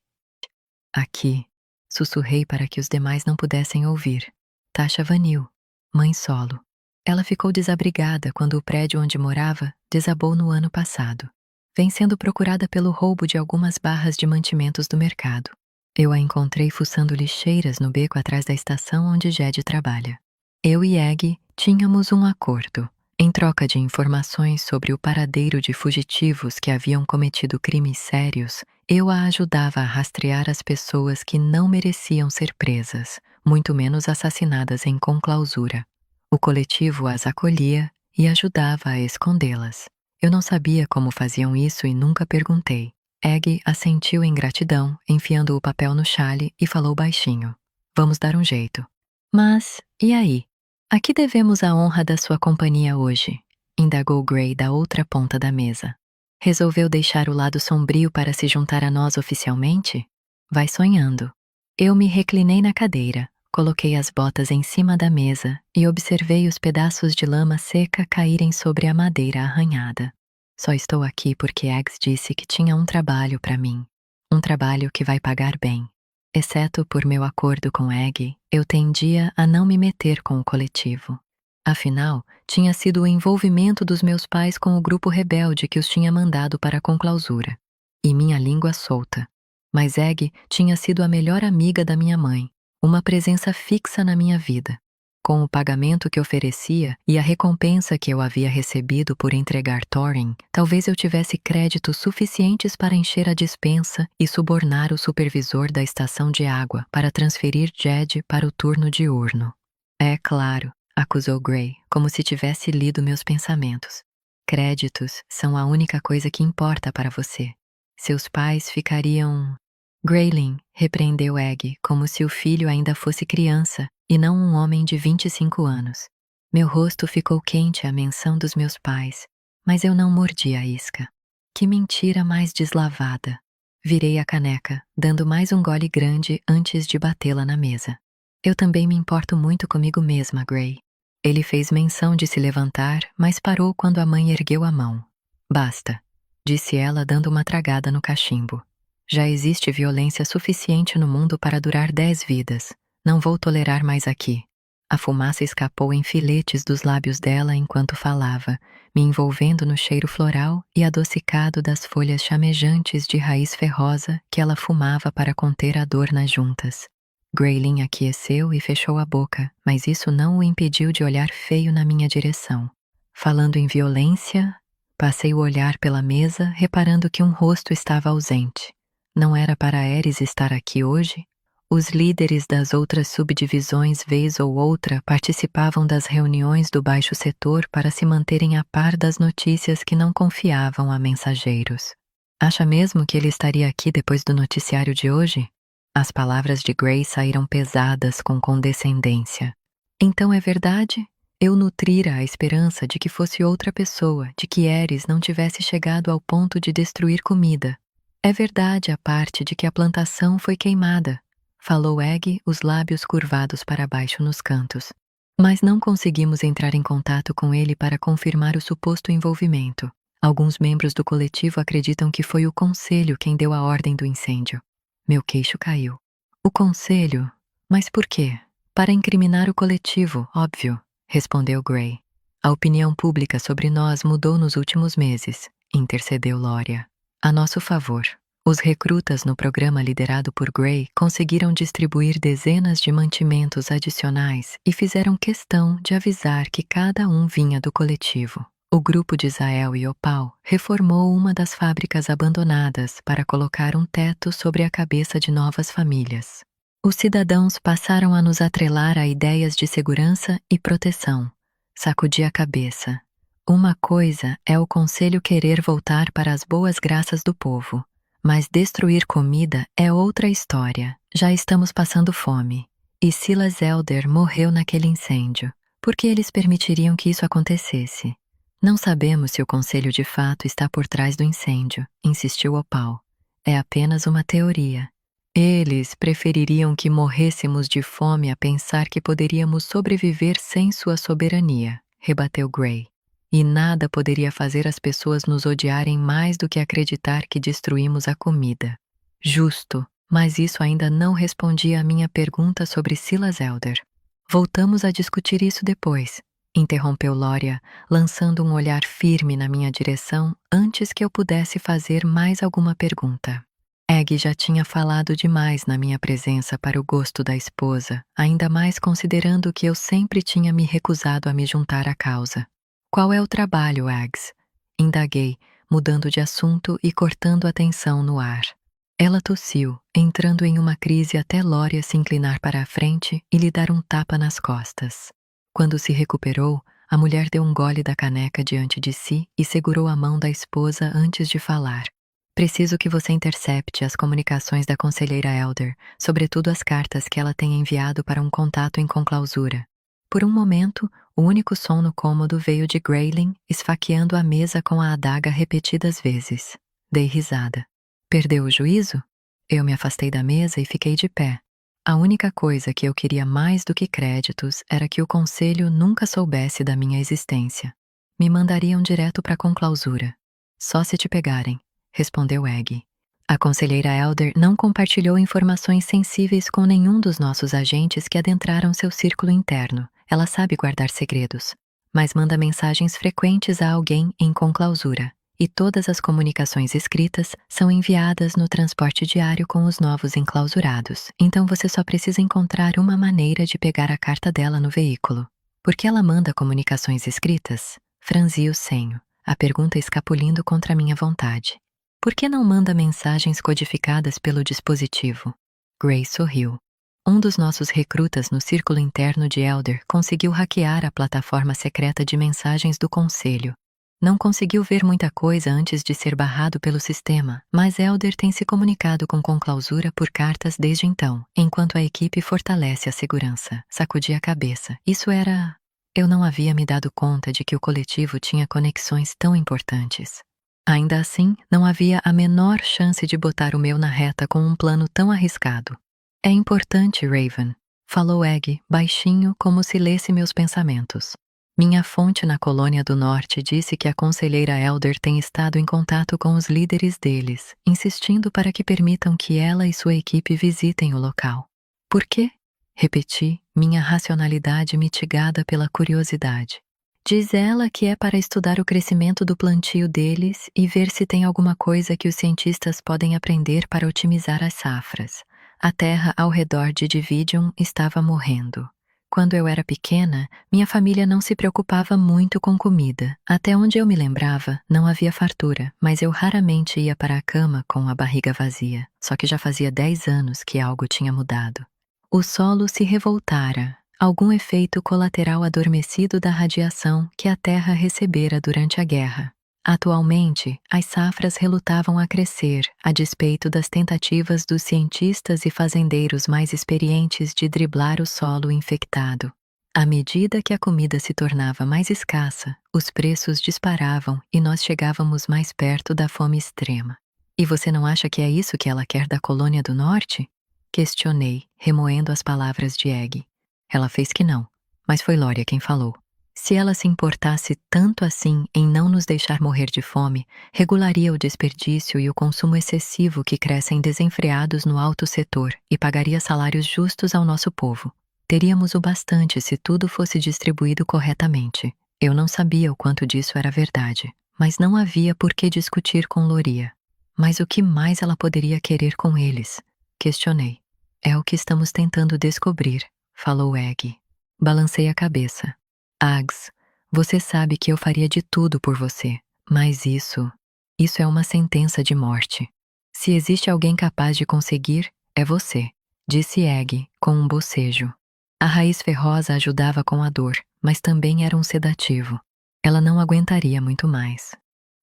[SPEAKER 2] Aqui, sussurrei para que os demais não pudessem ouvir. Tasha Vanil, mãe solo. Ela ficou desabrigada quando o prédio onde morava desabou no ano passado. Vem sendo procurada pelo roubo de algumas barras de mantimentos do mercado. Eu a encontrei fuçando lixeiras no beco atrás da estação onde Jed trabalha. Eu e Egg tínhamos um acordo. Em troca de informações sobre o paradeiro de fugitivos que haviam cometido crimes sérios, eu a ajudava a rastrear as pessoas que não mereciam ser presas, muito menos assassinadas em conclausura. O coletivo as acolhia e ajudava a escondê-las. Eu não sabia como faziam isso e nunca perguntei. Egg assentiu em gratidão, enfiando o papel no chale e falou baixinho. Vamos dar um jeito. Mas, e aí? A que devemos a honra da sua companhia hoje? Indagou Gray da outra ponta da mesa. Resolveu deixar o lado sombrio para se juntar a nós oficialmente? Vai sonhando. Eu me reclinei na cadeira, coloquei as botas em cima da mesa e observei os pedaços de lama seca caírem sobre a madeira arranhada. Só estou aqui porque Eggs disse que tinha um trabalho para mim. Um trabalho que vai pagar bem. Exceto por meu acordo com Egg, eu tendia a não me meter com o coletivo. Afinal, tinha sido o envolvimento dos meus pais com o grupo rebelde que os tinha mandado para a conclausura. E minha língua solta. Mas Egg tinha sido a melhor amiga da minha mãe, uma presença fixa na minha vida. Com o pagamento que oferecia e a recompensa que eu havia recebido por entregar Thorin, talvez eu tivesse créditos suficientes para encher a despensa e subornar o supervisor da estação de água para transferir Jed para o turno diurno. É claro, acusou Gray, como se tivesse lido meus pensamentos. Créditos são a única coisa que importa para você. Seus pais ficariam... Graylin, repreendeu Egg, como se o filho ainda fosse criança e não um homem de 25 anos. Meu rosto ficou quente à menção dos meus pais, mas eu não mordi a isca. Que mentira mais deslavada. Virei a caneca, dando mais um gole grande antes de batê-la na mesa. Eu também me importo muito comigo mesma, Gray. Ele fez menção de se levantar, mas parou quando a mãe ergueu a mão. Basta, disse ela dando uma tragada no cachimbo. Já existe violência suficiente no mundo para durar 10 vidas. Não vou tolerar mais aqui. A fumaça escapou em filetes dos lábios dela enquanto falava, me envolvendo no cheiro floral e adocicado das folhas chamejantes de raiz ferrosa que ela fumava para conter a dor nas juntas. Graylin aqueceu e fechou a boca, mas isso não o impediu de olhar feio na minha direção. Falando em violência, passei o olhar pela mesa, reparando que um rosto estava ausente. Não era para Ares estar aqui hoje? Os líderes das outras subdivisões, vez ou outra, participavam das reuniões do baixo setor para se manterem a par das notícias que não confiavam a mensageiros. Acha mesmo que ele estaria aqui depois do noticiário de hoje? As palavras de Gray saíram pesadas com condescendência. Então é verdade? Eu nutrira a esperança de que fosse outra pessoa, de que Ares não tivesse chegado ao ponto de destruir comida. É verdade a parte de que a plantação foi queimada, falou Egg, os lábios curvados para baixo nos cantos. Mas não conseguimos entrar em contato com ele para confirmar o suposto envolvimento. Alguns membros do coletivo acreditam que foi o conselho quem deu a ordem do incêndio. Meu queixo caiu. O conselho? Mas por quê? Para incriminar o coletivo, óbvio, respondeu Gray. A opinião pública sobre nós mudou nos últimos meses, intercedeu Loria. A nosso favor. Os recrutas no programa liderado por Gray conseguiram distribuir dezenas de mantimentos adicionais e fizeram questão de avisar que cada um vinha do coletivo. O grupo de Zael e Opal reformou uma das fábricas abandonadas para colocar um teto sobre a cabeça de novas famílias. Os cidadãos passaram a nos atrelar a ideias de segurança e proteção. Sacudi a cabeça. Uma coisa é o conselho querer voltar para as boas graças do povo, mas destruir comida é outra história. Já estamos passando fome. E Silas Elder morreu naquele incêndio. Por que eles permitiriam que isso acontecesse? Não sabemos se o conselho de fato está por trás do incêndio, insistiu Opal. É apenas uma teoria. Eles prefeririam que morrêssemos de fome a pensar que poderíamos sobreviver sem sua soberania, rebateu Gray. E nada poderia fazer as pessoas nos odiarem mais do que acreditar que destruímos a comida. Justo, mas isso ainda não respondia à minha pergunta sobre Silas Elder. Voltamos a discutir isso depois, interrompeu Loria, lançando um olhar firme na minha direção antes que eu pudesse fazer mais alguma pergunta. Egg já tinha falado demais na minha presença para o gosto da esposa, ainda mais considerando que eu sempre tinha me recusado a me juntar à causa. Qual é o trabalho, Eggs? Indaguei, mudando de assunto e cortando a tensão no ar. Ela tossiu, entrando em uma crise até Loria se inclinar para a frente e lhe dar um tapa nas costas. Quando se recuperou, a mulher deu um gole da caneca diante de si e segurou a mão da esposa antes de falar. Preciso que você intercepte as comunicações da conselheira Elder, sobretudo as cartas que ela tem enviado para um contato em conclausura. Por um momento, o único som no cômodo veio de Graylin, esfaqueando a mesa com a adaga repetidas vezes. Dei risada. Perdeu o juízo? Eu me afastei da mesa e fiquei de pé. A única coisa que eu queria mais do que créditos era que o conselho nunca soubesse da minha existência. Me mandariam direto para a conclausura. Só se te pegarem, respondeu Egg. A conselheira Elder não compartilhou informações sensíveis com nenhum dos nossos agentes que adentraram seu círculo interno. Ela sabe guardar segredos, mas manda mensagens frequentes a alguém em conclausura. E todas as comunicações escritas são enviadas no transporte diário com os novos enclausurados. Então você só precisa encontrar uma maneira de pegar a carta dela no veículo. Por que ela manda comunicações escritas? Franzi o senho, a pergunta escapulindo contra a minha vontade. Por que não manda mensagens codificadas pelo dispositivo? Gray sorriu. Um dos nossos recrutas no círculo interno de Elder conseguiu hackear a plataforma secreta de mensagens do Conselho. Não conseguiu ver muita coisa antes de ser barrado pelo sistema, mas Elder tem se comunicado com conclausura por cartas desde então, enquanto a equipe fortalece a segurança. Sacudi a cabeça. Isso era... Eu não havia me dado conta de que o coletivo tinha conexões tão importantes. Ainda assim, não havia a menor chance de botar o meu na reta com um plano tão arriscado. É importante, Raven, falou Egg, baixinho, como se lesse meus pensamentos. Minha fonte na colônia do norte disse que a conselheira Elder tem estado em contato com os líderes deles, insistindo para que permitam que ela e sua equipe visitem o local. Por quê? Repeti, minha racionalidade mitigada pela curiosidade. Diz ela que é para estudar o crescimento do plantio deles e ver se tem alguma coisa que os cientistas podem aprender para otimizar as safras. A terra ao redor de Dividium estava morrendo. Quando eu era pequena, minha família não se preocupava muito com comida. Até onde eu me lembrava, não havia fartura, mas eu raramente ia para a cama com a barriga vazia. Só que já fazia 10 anos que algo tinha mudado. O solo se revoltara, algum efeito colateral adormecido da radiação que a Terra recebera durante a guerra. Atualmente, as safras relutavam a crescer, a despeito das tentativas dos cientistas e fazendeiros mais experientes de driblar o solo infectado. À medida que a comida se tornava mais escassa, os preços disparavam e nós chegávamos mais perto da fome extrema. E você não acha que é isso que ela quer da colônia do norte? Questionei, remoendo as palavras de Egg. Ela fez que não, mas foi Lória quem falou. Se ela se importasse tanto assim em não nos deixar morrer de fome, regularia o desperdício e o consumo excessivo que crescem desenfreados no alto setor e pagaria salários justos ao nosso povo. Teríamos o bastante se tudo fosse distribuído corretamente. Eu não sabia o quanto disso era verdade, mas não havia por que discutir com Loria. Mas o que mais ela poderia querer com eles? Questionei. É o que estamos tentando descobrir, falou Egg. Balancei a cabeça. Ags, você sabe que eu faria de tudo por você, mas isso é uma sentença de morte. Se existe alguém capaz de conseguir, é você, disse Egg, com um bocejo. A raiz ferrosa ajudava com a dor, mas também era um sedativo. Ela não aguentaria muito mais.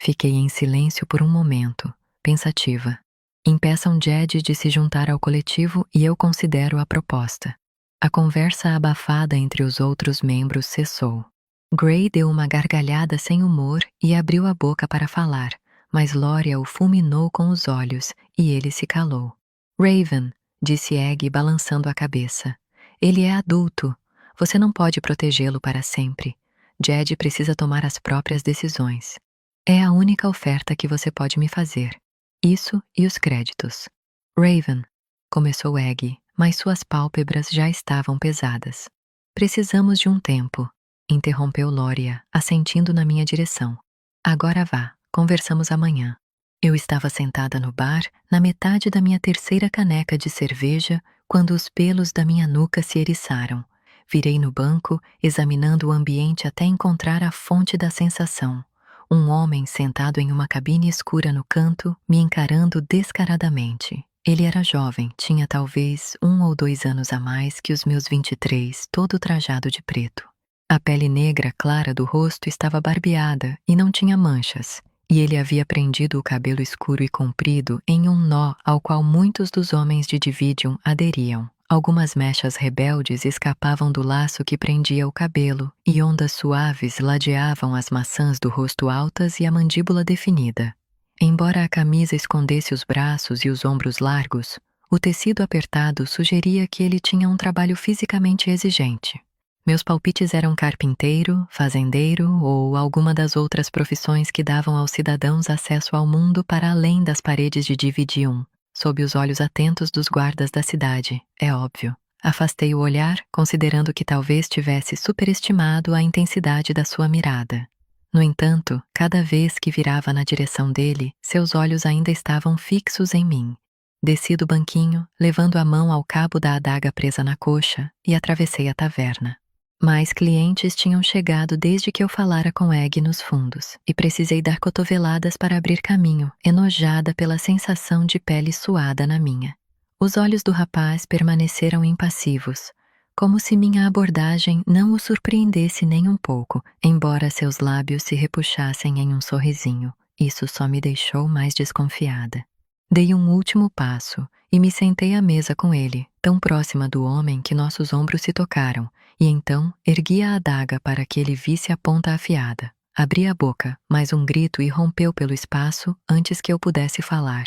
[SPEAKER 2] Fiquei em silêncio por um momento, pensativa. Impeçam Jed de se juntar ao coletivo e eu considero a proposta. A conversa abafada entre os outros membros cessou. Gray deu uma gargalhada sem humor e abriu a boca para falar, mas Lória o fulminou com os olhos e ele se calou. Raven, disse Egg balançando a cabeça. Ele é adulto. Você não pode protegê-lo para sempre. Jed precisa tomar as próprias decisões. É a única oferta que você pode me fazer. Isso e os créditos. Raven, começou Egg, mas suas pálpebras já estavam pesadas. Precisamos de um tempo, interrompeu Lória, assentindo na minha direção. Agora vá, conversamos amanhã. Eu estava sentada no bar, na metade da minha terceira caneca de cerveja, quando os pelos da minha nuca se eriçaram. Virei no banco, examinando o ambiente até encontrar a fonte da sensação. Um homem sentado em uma cabine escura no canto, me encarando descaradamente. Ele era jovem, tinha talvez 1 ou 2 anos a mais que os meus 23, todo trajado de preto. A pele negra clara do rosto estava barbeada e não tinha manchas, e ele havia prendido o cabelo escuro e comprido em um nó ao qual muitos dos homens de Dividium aderiam. Algumas mechas rebeldes escapavam do laço que prendia o cabelo, e ondas suaves ladeavam as maçãs do rosto altas e a mandíbula definida. Embora a camisa escondesse os braços e os ombros largos, o tecido apertado sugeria que ele tinha um trabalho fisicamente exigente. Meus palpites eram carpinteiro, fazendeiro ou alguma das outras profissões que davam aos cidadãos acesso ao mundo para além das paredes de Dividium, sob os olhos atentos dos guardas da cidade, é óbvio. Afastei o olhar, considerando que talvez tivesse superestimado a intensidade da sua mirada. No entanto, cada vez que virava na direção dele, seus olhos ainda estavam fixos em mim. Desci do banquinho, levando a mão ao cabo da adaga presa na coxa, e atravessei a taverna. Mais clientes tinham chegado desde que eu falara com Egg nos fundos, e precisei dar cotoveladas para abrir caminho, enojada pela sensação de pele suada na minha. Os olhos do rapaz permaneceram impassivos, como se minha abordagem não o surpreendesse nem um pouco, embora seus lábios se repuxassem em um sorrisinho. Isso só me deixou mais desconfiada. Dei um último passo e me sentei à mesa com ele, tão próxima do homem que nossos ombros se tocaram, e então ergui a adaga para que ele visse a ponta afiada. Abri a boca, mas um grito irrompeu pelo espaço antes que eu pudesse falar.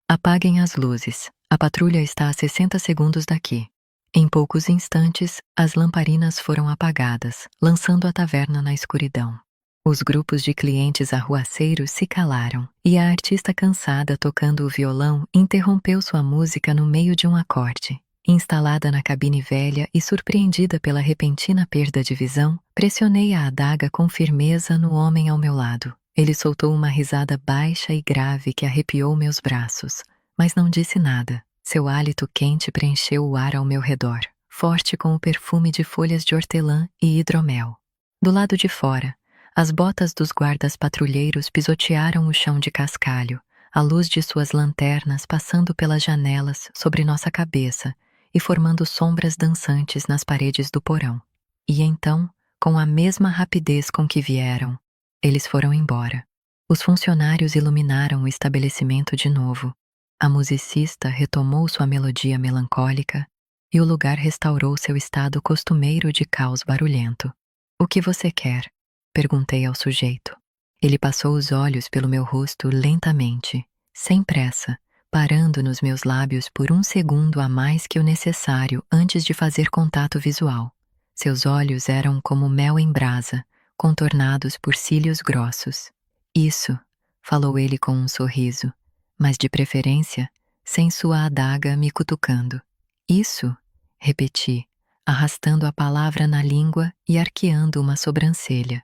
[SPEAKER 2] Apaguem as luzes. A patrulha está a 60 segundos daqui. Em poucos instantes, as lamparinas foram apagadas, lançando a taverna na escuridão. Os grupos de clientes arruaceiros se calaram, e a artista cansada tocando o violão interrompeu sua música no meio de um acorde. Instalada na cabine velha e surpreendida pela repentina perda de visão, pressionei a adaga com firmeza no homem ao meu lado. Ele soltou uma risada baixa e grave que arrepiou meus braços, mas não disse nada. Seu hálito quente preencheu o ar ao meu redor, forte com o perfume de folhas de hortelã e hidromel. Do lado de fora, as botas dos guardas patrulheiros pisotearam o chão de cascalho, a luz de suas lanternas passando pelas janelas sobre nossa cabeça e formando sombras dançantes nas paredes do porão. E então, com a mesma rapidez com que vieram, eles foram embora. Os funcionários iluminaram o estabelecimento de novo. A musicista retomou sua melodia melancólica e o lugar restaurou seu estado costumeiro de caos barulhento. "O que você quer?" perguntei ao sujeito. Ele passou os olhos pelo meu rosto lentamente, sem pressa, parando nos meus lábios por um segundo a mais que o necessário antes de fazer contato visual. Seus olhos eram como mel em brasa, contornados por cílios grossos. "Isso", falou ele com um sorriso, mas de preferência, sem sua adaga me cutucando. "Isso", repeti, arrastando a palavra na língua e arqueando uma sobrancelha.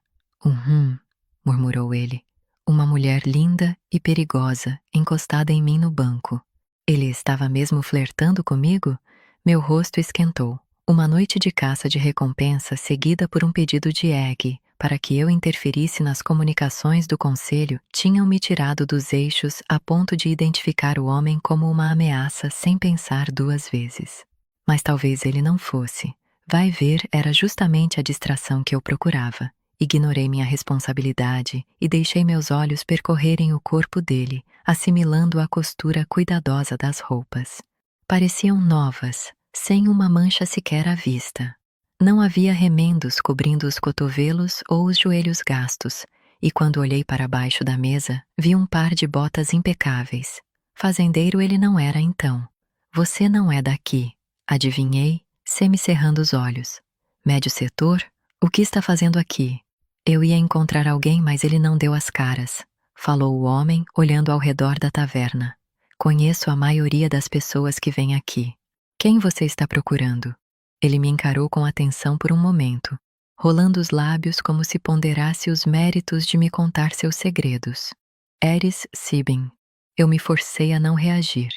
[SPEAKER 2] Murmurou ele. Uma mulher linda e perigosa encostada em mim no banco. Ele estava mesmo flertando comigo? Meu rosto esquentou. Uma noite de caça de recompensa seguida por um pedido de egg para que eu interferisse nas comunicações do conselho tinham me tirado dos eixos a ponto de identificar o homem como uma ameaça sem pensar duas vezes. Mas talvez ele não fosse. Vai ver, era justamente a distração que eu procurava. Ignorei minha responsabilidade e deixei meus olhos percorrerem o corpo dele, assimilando a costura cuidadosa das roupas. Pareciam novas, sem uma mancha sequer à vista. Não havia remendos cobrindo os cotovelos ou os joelhos gastos, e quando olhei para baixo da mesa, vi um par de botas impecáveis. Fazendeiro ele não era então. "Você não é daqui", adivinhei, semicerrando os olhos. "Médio setor? O que está fazendo aqui?" "Eu ia encontrar alguém, mas ele não deu as caras", falou o homem, olhando ao redor da taverna. "Conheço a maioria das pessoas que vêm aqui. Quem você está procurando?" Ele me encarou com atenção por um momento, rolando os lábios como se ponderasse os méritos de me contar seus segredos. "Eris Sibin." Eu me forcei a não reagir.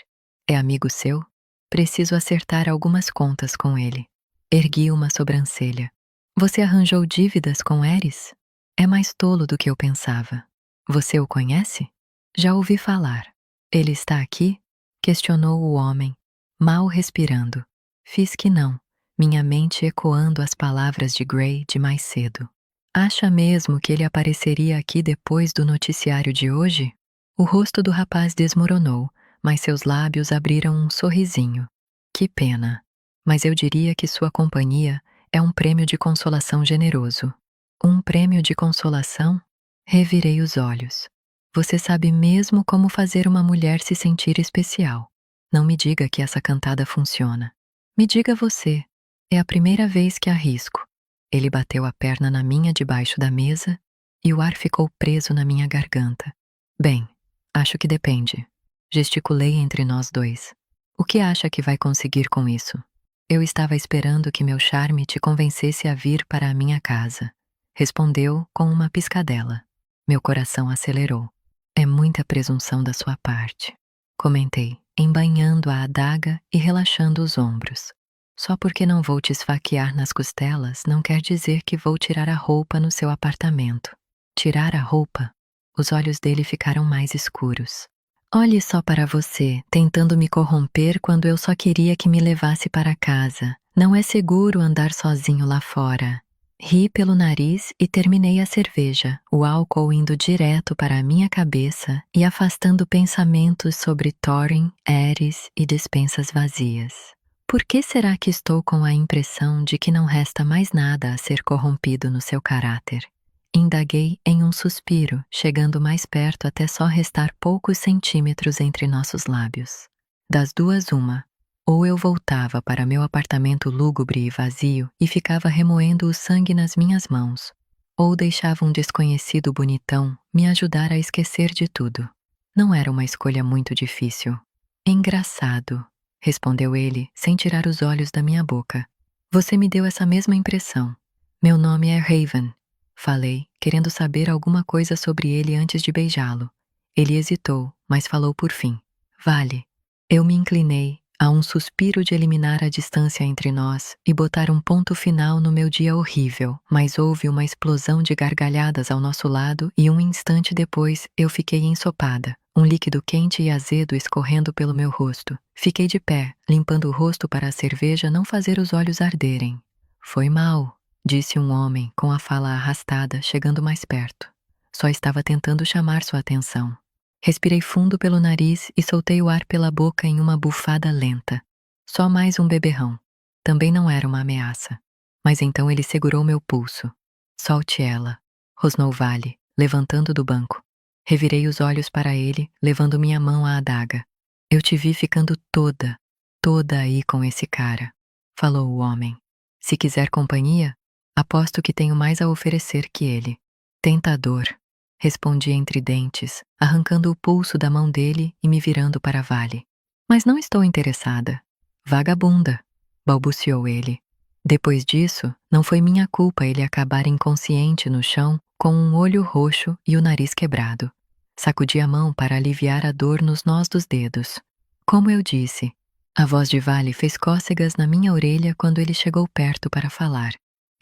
[SPEAKER 2] "É amigo seu?" "Preciso acertar algumas contas com ele." Ergui uma sobrancelha. "Você arranjou dívidas com Eris?" "É mais tolo do que eu pensava." "Você o conhece?" "Já ouvi falar." "Ele está aqui?" questionou o homem, mal respirando. Fiz que não, minha mente ecoando as palavras de Gray de mais cedo. "Acha mesmo que ele apareceria aqui depois do noticiário de hoje?" O rosto do rapaz desmoronou, mas seus lábios abriram um sorrisinho. "Que pena. Mas eu diria que sua companhia é um prêmio de consolação generoso." "Um prêmio de consolação?" Revirei os olhos. "Você sabe mesmo como fazer uma mulher se sentir especial. Não me diga que essa cantada funciona. Me diga você. É a primeira vez que arrisco." Ele bateu a perna na minha debaixo da mesa e o ar ficou preso na minha garganta. "Bem, acho que depende." Gesticulei entre nós dois. "O que acha que vai conseguir com isso?" "Eu estava esperando que meu charme te convencesse a vir para a minha casa." Respondeu com uma piscadela. Meu coração acelerou. "É muita presunção da sua parte." Comentei, embainhando a adaga e relaxando os ombros. "Só porque não vou te esfaquear nas costelas não quer dizer que vou tirar a roupa no seu apartamento." "Tirar a roupa?" Os olhos dele ficaram mais escuros. "Olhe só para você, tentando me corromper quando eu só queria que me levasse para casa. Não é seguro andar sozinho lá fora." Ri pelo nariz e terminei a cerveja, o álcool indo direto para a minha cabeça e afastando pensamentos sobre Thorin, Eris e despensas vazias. Por que será que estou com a impressão de que não resta mais nada a ser corrompido no seu caráter? Indaguei em um suspiro, chegando mais perto até só restar poucos centímetros entre nossos lábios. Das duas, uma. Ou eu voltava para meu apartamento lúgubre e vazio e ficava remoendo o sangue nas minhas mãos, ou deixava um desconhecido bonitão me ajudar a esquecer de tudo. Não era uma escolha muito difícil. Engraçado, respondeu ele, sem tirar os olhos da minha boca. Você me deu essa mesma impressão. Meu nome é Raven, falei, querendo saber alguma coisa sobre ele antes de beijá-lo. Ele hesitou, mas falou por fim. Vale. Eu me inclinei, a um suspiro de eliminar a distância entre nós e botar um ponto final no meu dia horrível, mas houve uma explosão de gargalhadas ao nosso lado e um instante depois eu fiquei ensopada, um líquido quente e azedo escorrendo pelo meu rosto. Fiquei de pé, limpando o rosto para a cerveja não fazer os olhos arderem. Foi mal, disse um homem com a fala arrastada, chegando mais perto. Só estava tentando chamar sua atenção. Respirei fundo pelo nariz e soltei o ar pela boca em uma bufada lenta. Só mais um beberrão. Também não era uma ameaça. Mas então ele segurou meu pulso. Solte ela, rosnou Vale, levantando do banco. Revirei os olhos para ele, levando minha mão à adaga. Eu te vi ficando toda aí com esse cara, falou o homem. Se quiser companhia, aposto que tenho mais a oferecer que ele. Tentador. Respondi entre dentes, arrancando o pulso da mão dele e me virando para Vale. Mas não estou interessada. Vagabunda, balbuciou ele. Depois disso, não foi minha culpa ele acabar inconsciente no chão, com um olho roxo e o nariz quebrado. Sacudi a mão para aliviar a dor nos nós dos dedos. Como eu disse, a voz de Vale fez cócegas na minha orelha quando ele chegou perto para falar.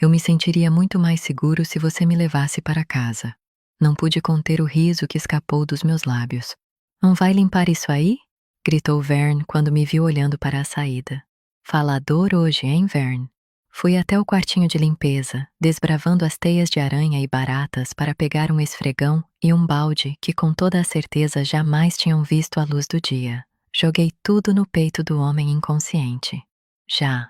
[SPEAKER 2] Eu me sentiria muito mais seguro se você me levasse para casa. Não pude conter o riso que escapou dos meus lábios. Não vai limpar isso aí? Gritou Vern quando me viu olhando para a saída. Falador hoje, hein, Vern? Fui até o quartinho de limpeza, desbravando as teias de aranha e baratas para pegar um esfregão e um balde que com toda a certeza jamais tinham visto a luz do dia. Joguei tudo no peito do homem inconsciente. Já,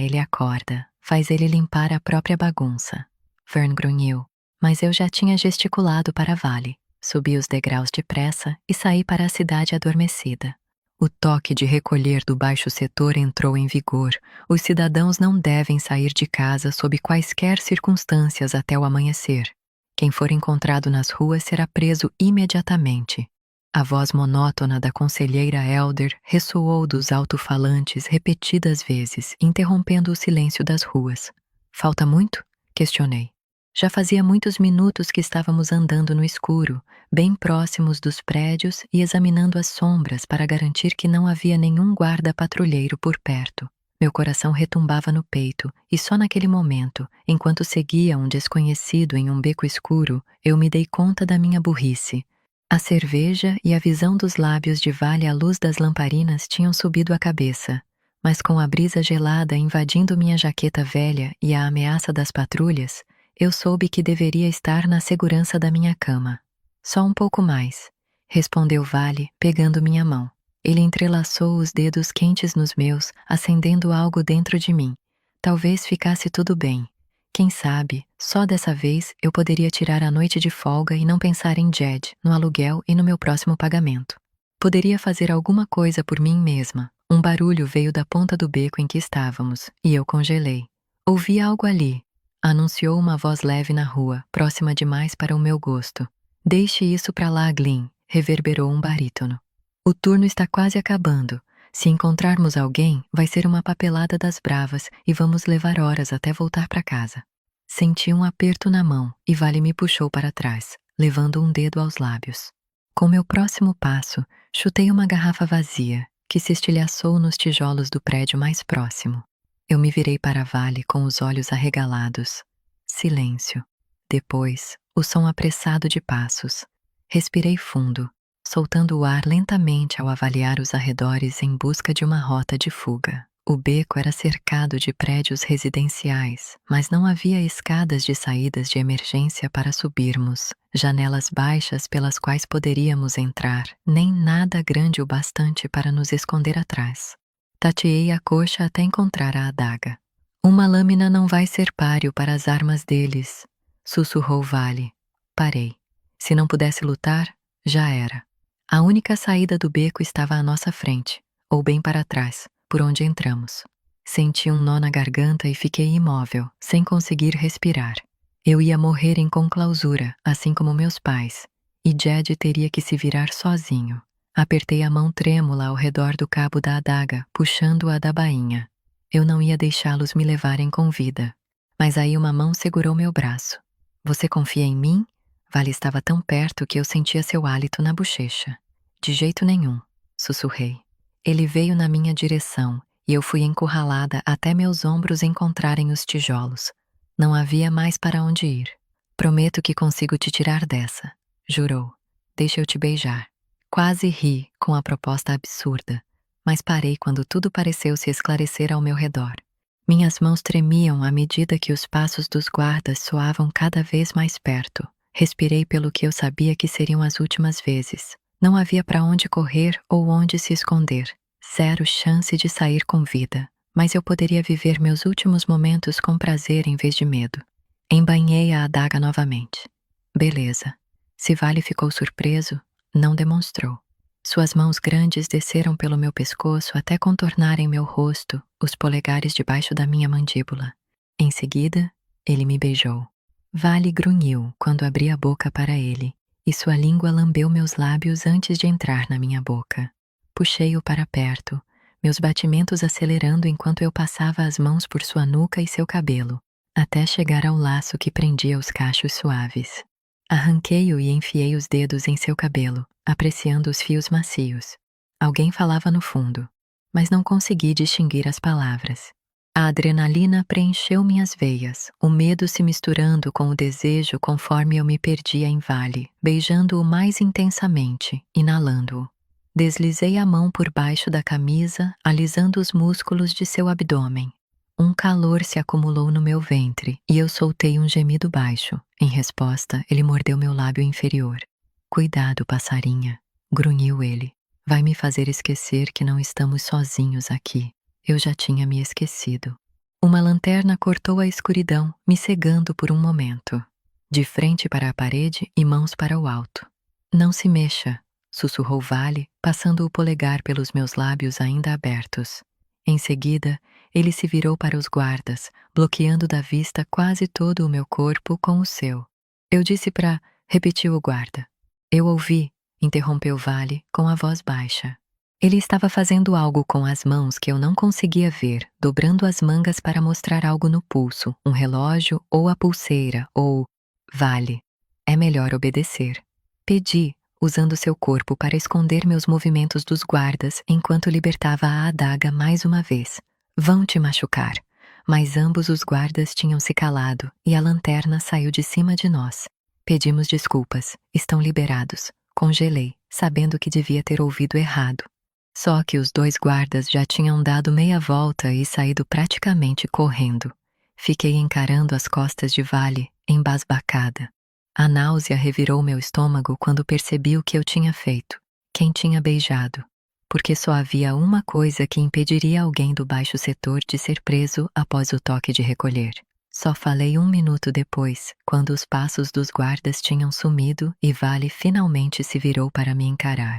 [SPEAKER 2] ele acorda. Faz ele limpar a própria bagunça. Vern grunhiu. Mas eu já tinha gesticulado para Vale. Subi os degraus depressa e saí para a cidade adormecida. O toque de recolher do baixo setor entrou em vigor. Os cidadãos não devem sair de casa sob quaisquer circunstâncias até o amanhecer. Quem for encontrado nas ruas será preso imediatamente. A voz monótona da conselheira Elder ressoou dos alto-falantes repetidas vezes, interrompendo o silêncio das ruas. Falta muito? Questionei. Já fazia muitos minutos que estávamos andando no escuro, bem próximos dos prédios e examinando as sombras para garantir que não havia nenhum guarda-patrulheiro por perto. Meu coração retumbava no peito e só naquele momento, enquanto seguia um desconhecido em um beco escuro, eu me dei conta da minha burrice. A cerveja e a visão dos lábios de Vale à luz das lamparinas tinham subido a cabeça, mas com a brisa gelada invadindo minha jaqueta velha e a ameaça das patrulhas, eu soube que deveria estar na segurança da minha cama. Só um pouco mais, respondeu Vale, pegando minha mão. Ele entrelaçou os dedos quentes nos meus, acendendo algo dentro de mim. Talvez ficasse tudo bem. Quem sabe, só dessa vez eu poderia tirar a noite de folga e não pensar em Jed, no aluguel e no meu próximo pagamento. Poderia fazer alguma coisa por mim mesma. Um barulho veio da ponta do beco em que estávamos, e eu congelei. Ouvi algo ali, anunciou uma voz leve na rua, próxima demais para o meu gosto. Deixe isso pra lá, Glyn, reverberou um barítono. O turno está quase acabando. Se encontrarmos alguém, vai ser uma papelada das bravas e vamos levar horas até voltar para casa. Senti um aperto na mão e Vale me puxou para trás, levando um dedo aos lábios. Com meu próximo passo, chutei uma garrafa vazia, que se estilhaçou nos tijolos do prédio mais próximo. Eu me virei para Vale com os olhos arregalados. Silêncio. Depois, o som apressado de passos. Respirei fundo, soltando o ar lentamente ao avaliar os arredores em busca de uma rota de fuga. O beco era cercado de prédios residenciais, mas não havia escadas de saídas de emergência para subirmos, janelas baixas pelas quais poderíamos entrar, nem nada grande o bastante para nos esconder atrás. Tateei a coxa até encontrar a adaga. Uma lâmina não vai ser páreo para as armas deles, sussurrou Vale. Parei. Se não pudesse lutar, já era. A única saída do beco estava à nossa frente, ou bem para trás, por onde entramos. Senti um nó na garganta e fiquei imóvel, sem conseguir respirar. Eu ia morrer em conclausura, assim como meus pais, e Jed teria que se virar sozinho. Apertei a mão trêmula ao redor do cabo da adaga, puxando-a da bainha. Eu não ia deixá-los me levarem com vida. Mas aí uma mão segurou meu braço. Você confia em mim? Vale estava tão perto que eu sentia seu hálito na bochecha. De jeito nenhum, sussurrei. Ele veio na minha direção e eu fui encurralada até meus ombros encontrarem os tijolos. Não havia mais para onde ir. Prometo que consigo te tirar dessa, jurou. Deixa eu te beijar. Quase ri com a proposta absurda, mas parei quando tudo pareceu se esclarecer ao meu redor. Minhas mãos tremiam à medida que os passos dos guardas soavam cada vez mais perto. Respirei pelo que eu sabia que seriam as últimas vezes. Não havia para onde correr ou onde se esconder. Zero chance de sair com vida, mas eu poderia viver meus últimos momentos com prazer em vez de medo. Embainhei a adaga novamente. Beleza. Se Vale ficou surpreso, não demonstrou. Suas mãos grandes desceram pelo meu pescoço até contornarem meu rosto, os polegares debaixo da minha mandíbula. Em seguida, ele me beijou. Vale grunhiu quando abri a boca para ele, e sua língua lambeu meus lábios antes de entrar na minha boca. Puxei-o para perto, meus batimentos acelerando enquanto eu passava as mãos por sua nuca e seu cabelo, até chegar ao laço que prendia os cachos suaves. Arranquei-o e enfiei os dedos em seu cabelo, apreciando os fios macios. Alguém falava no fundo, mas não consegui distinguir as palavras. A adrenalina preencheu minhas veias, o medo se misturando com o desejo conforme eu me perdia em Vale, beijando-o mais intensamente, inalando-o. Deslizei a mão por baixo da camisa, alisando os músculos de seu abdômen. Um calor se acumulou no meu ventre e eu soltei um gemido baixo. Em resposta, ele mordeu meu lábio inferior. Cuidado, passarinha, grunhiu ele. Vai me fazer esquecer que não estamos sozinhos aqui. Eu já tinha me esquecido. Uma lanterna cortou a escuridão, me cegando por um momento. De frente para a parede e mãos para o alto. Não se mexa, sussurrou Vale, passando o polegar pelos meus lábios ainda abertos. Em seguida, ele se virou para os guardas, bloqueando da vista quase todo o meu corpo com o seu. Eu disse pra... repetiu o guarda. Eu ouvi, interrompeu Vale com a voz baixa. Ele estava fazendo algo com as mãos que eu não conseguia ver, dobrando as mangas para mostrar algo no pulso, um relógio ou a pulseira, ou... Vale. É melhor obedecer. Pedi, usando seu corpo para esconder meus movimentos dos guardas enquanto libertava a adaga mais uma vez. Vão te machucar. Mas ambos os guardas tinham se calado e a lanterna saiu de cima de nós. Pedimos desculpas. Estão liberados. Congelei, sabendo que devia ter ouvido errado. Só que os dois guardas já tinham dado meia volta e saído praticamente correndo. Fiquei encarando as costas de Vale, embasbacada. A náusea revirou meu estômago quando percebi o que eu tinha feito. Quem tinha beijado. Porque só havia uma coisa que impediria alguém do baixo setor de ser preso após o toque de recolher. Só falei 1 minuto depois, quando os passos dos guardas tinham sumido e Vale finalmente se virou para me encarar.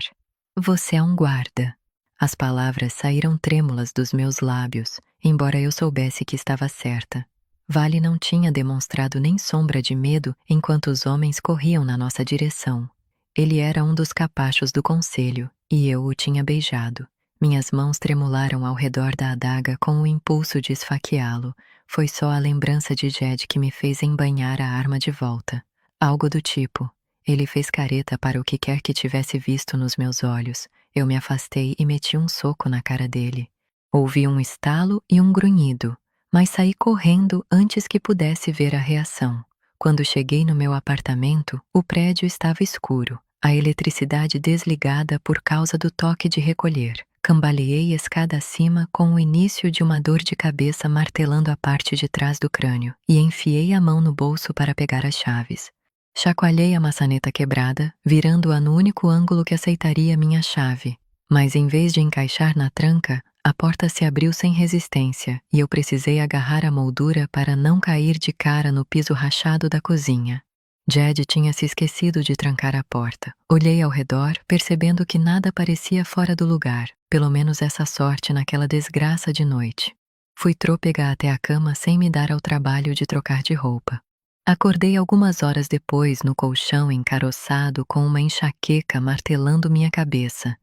[SPEAKER 2] Você é um guarda. As palavras saíram trêmulas dos meus lábios, embora eu soubesse que estava certa. Vale não tinha demonstrado nem sombra de medo enquanto os homens corriam na nossa direção. Ele era um dos capachos do conselho, e eu o tinha beijado. Minhas mãos tremularam ao redor da adaga com o impulso de esfaqueá-lo. Foi só a lembrança de Jed que me fez embainhar a arma de volta. Algo do tipo. Ele fez careta para o que quer que tivesse visto nos meus olhos. Eu me afastei e meti um soco na cara dele. Ouvi um estalo e um grunhido, mas saí correndo antes que pudesse ver a reação. Quando cheguei no meu apartamento, o prédio estava escuro, a eletricidade desligada por causa do toque de recolher. Cambaleei escada acima com o início de uma dor de cabeça martelando a parte de trás do crânio e enfiei a mão no bolso para pegar as chaves. Chacoalhei a maçaneta quebrada, virando-a no único ângulo que aceitaria minha chave. Mas em vez de encaixar na tranca, a porta se abriu sem resistência e eu precisei agarrar a moldura para não cair de cara no piso rachado da cozinha. Jed tinha se esquecido de trancar a porta. Olhei ao redor, percebendo que nada parecia fora do lugar, pelo menos essa sorte naquela desgraça de noite. Fui trôpega até a cama sem me dar ao trabalho de trocar de roupa. Acordei algumas horas depois no colchão encaroçado com uma enxaqueca martelando minha cabeça.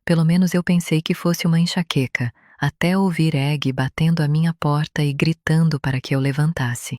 [SPEAKER 2] Pelo menos eu pensei que fosse uma enxaqueca, até ouvir Egg batendo à minha porta e gritando para que eu levantasse.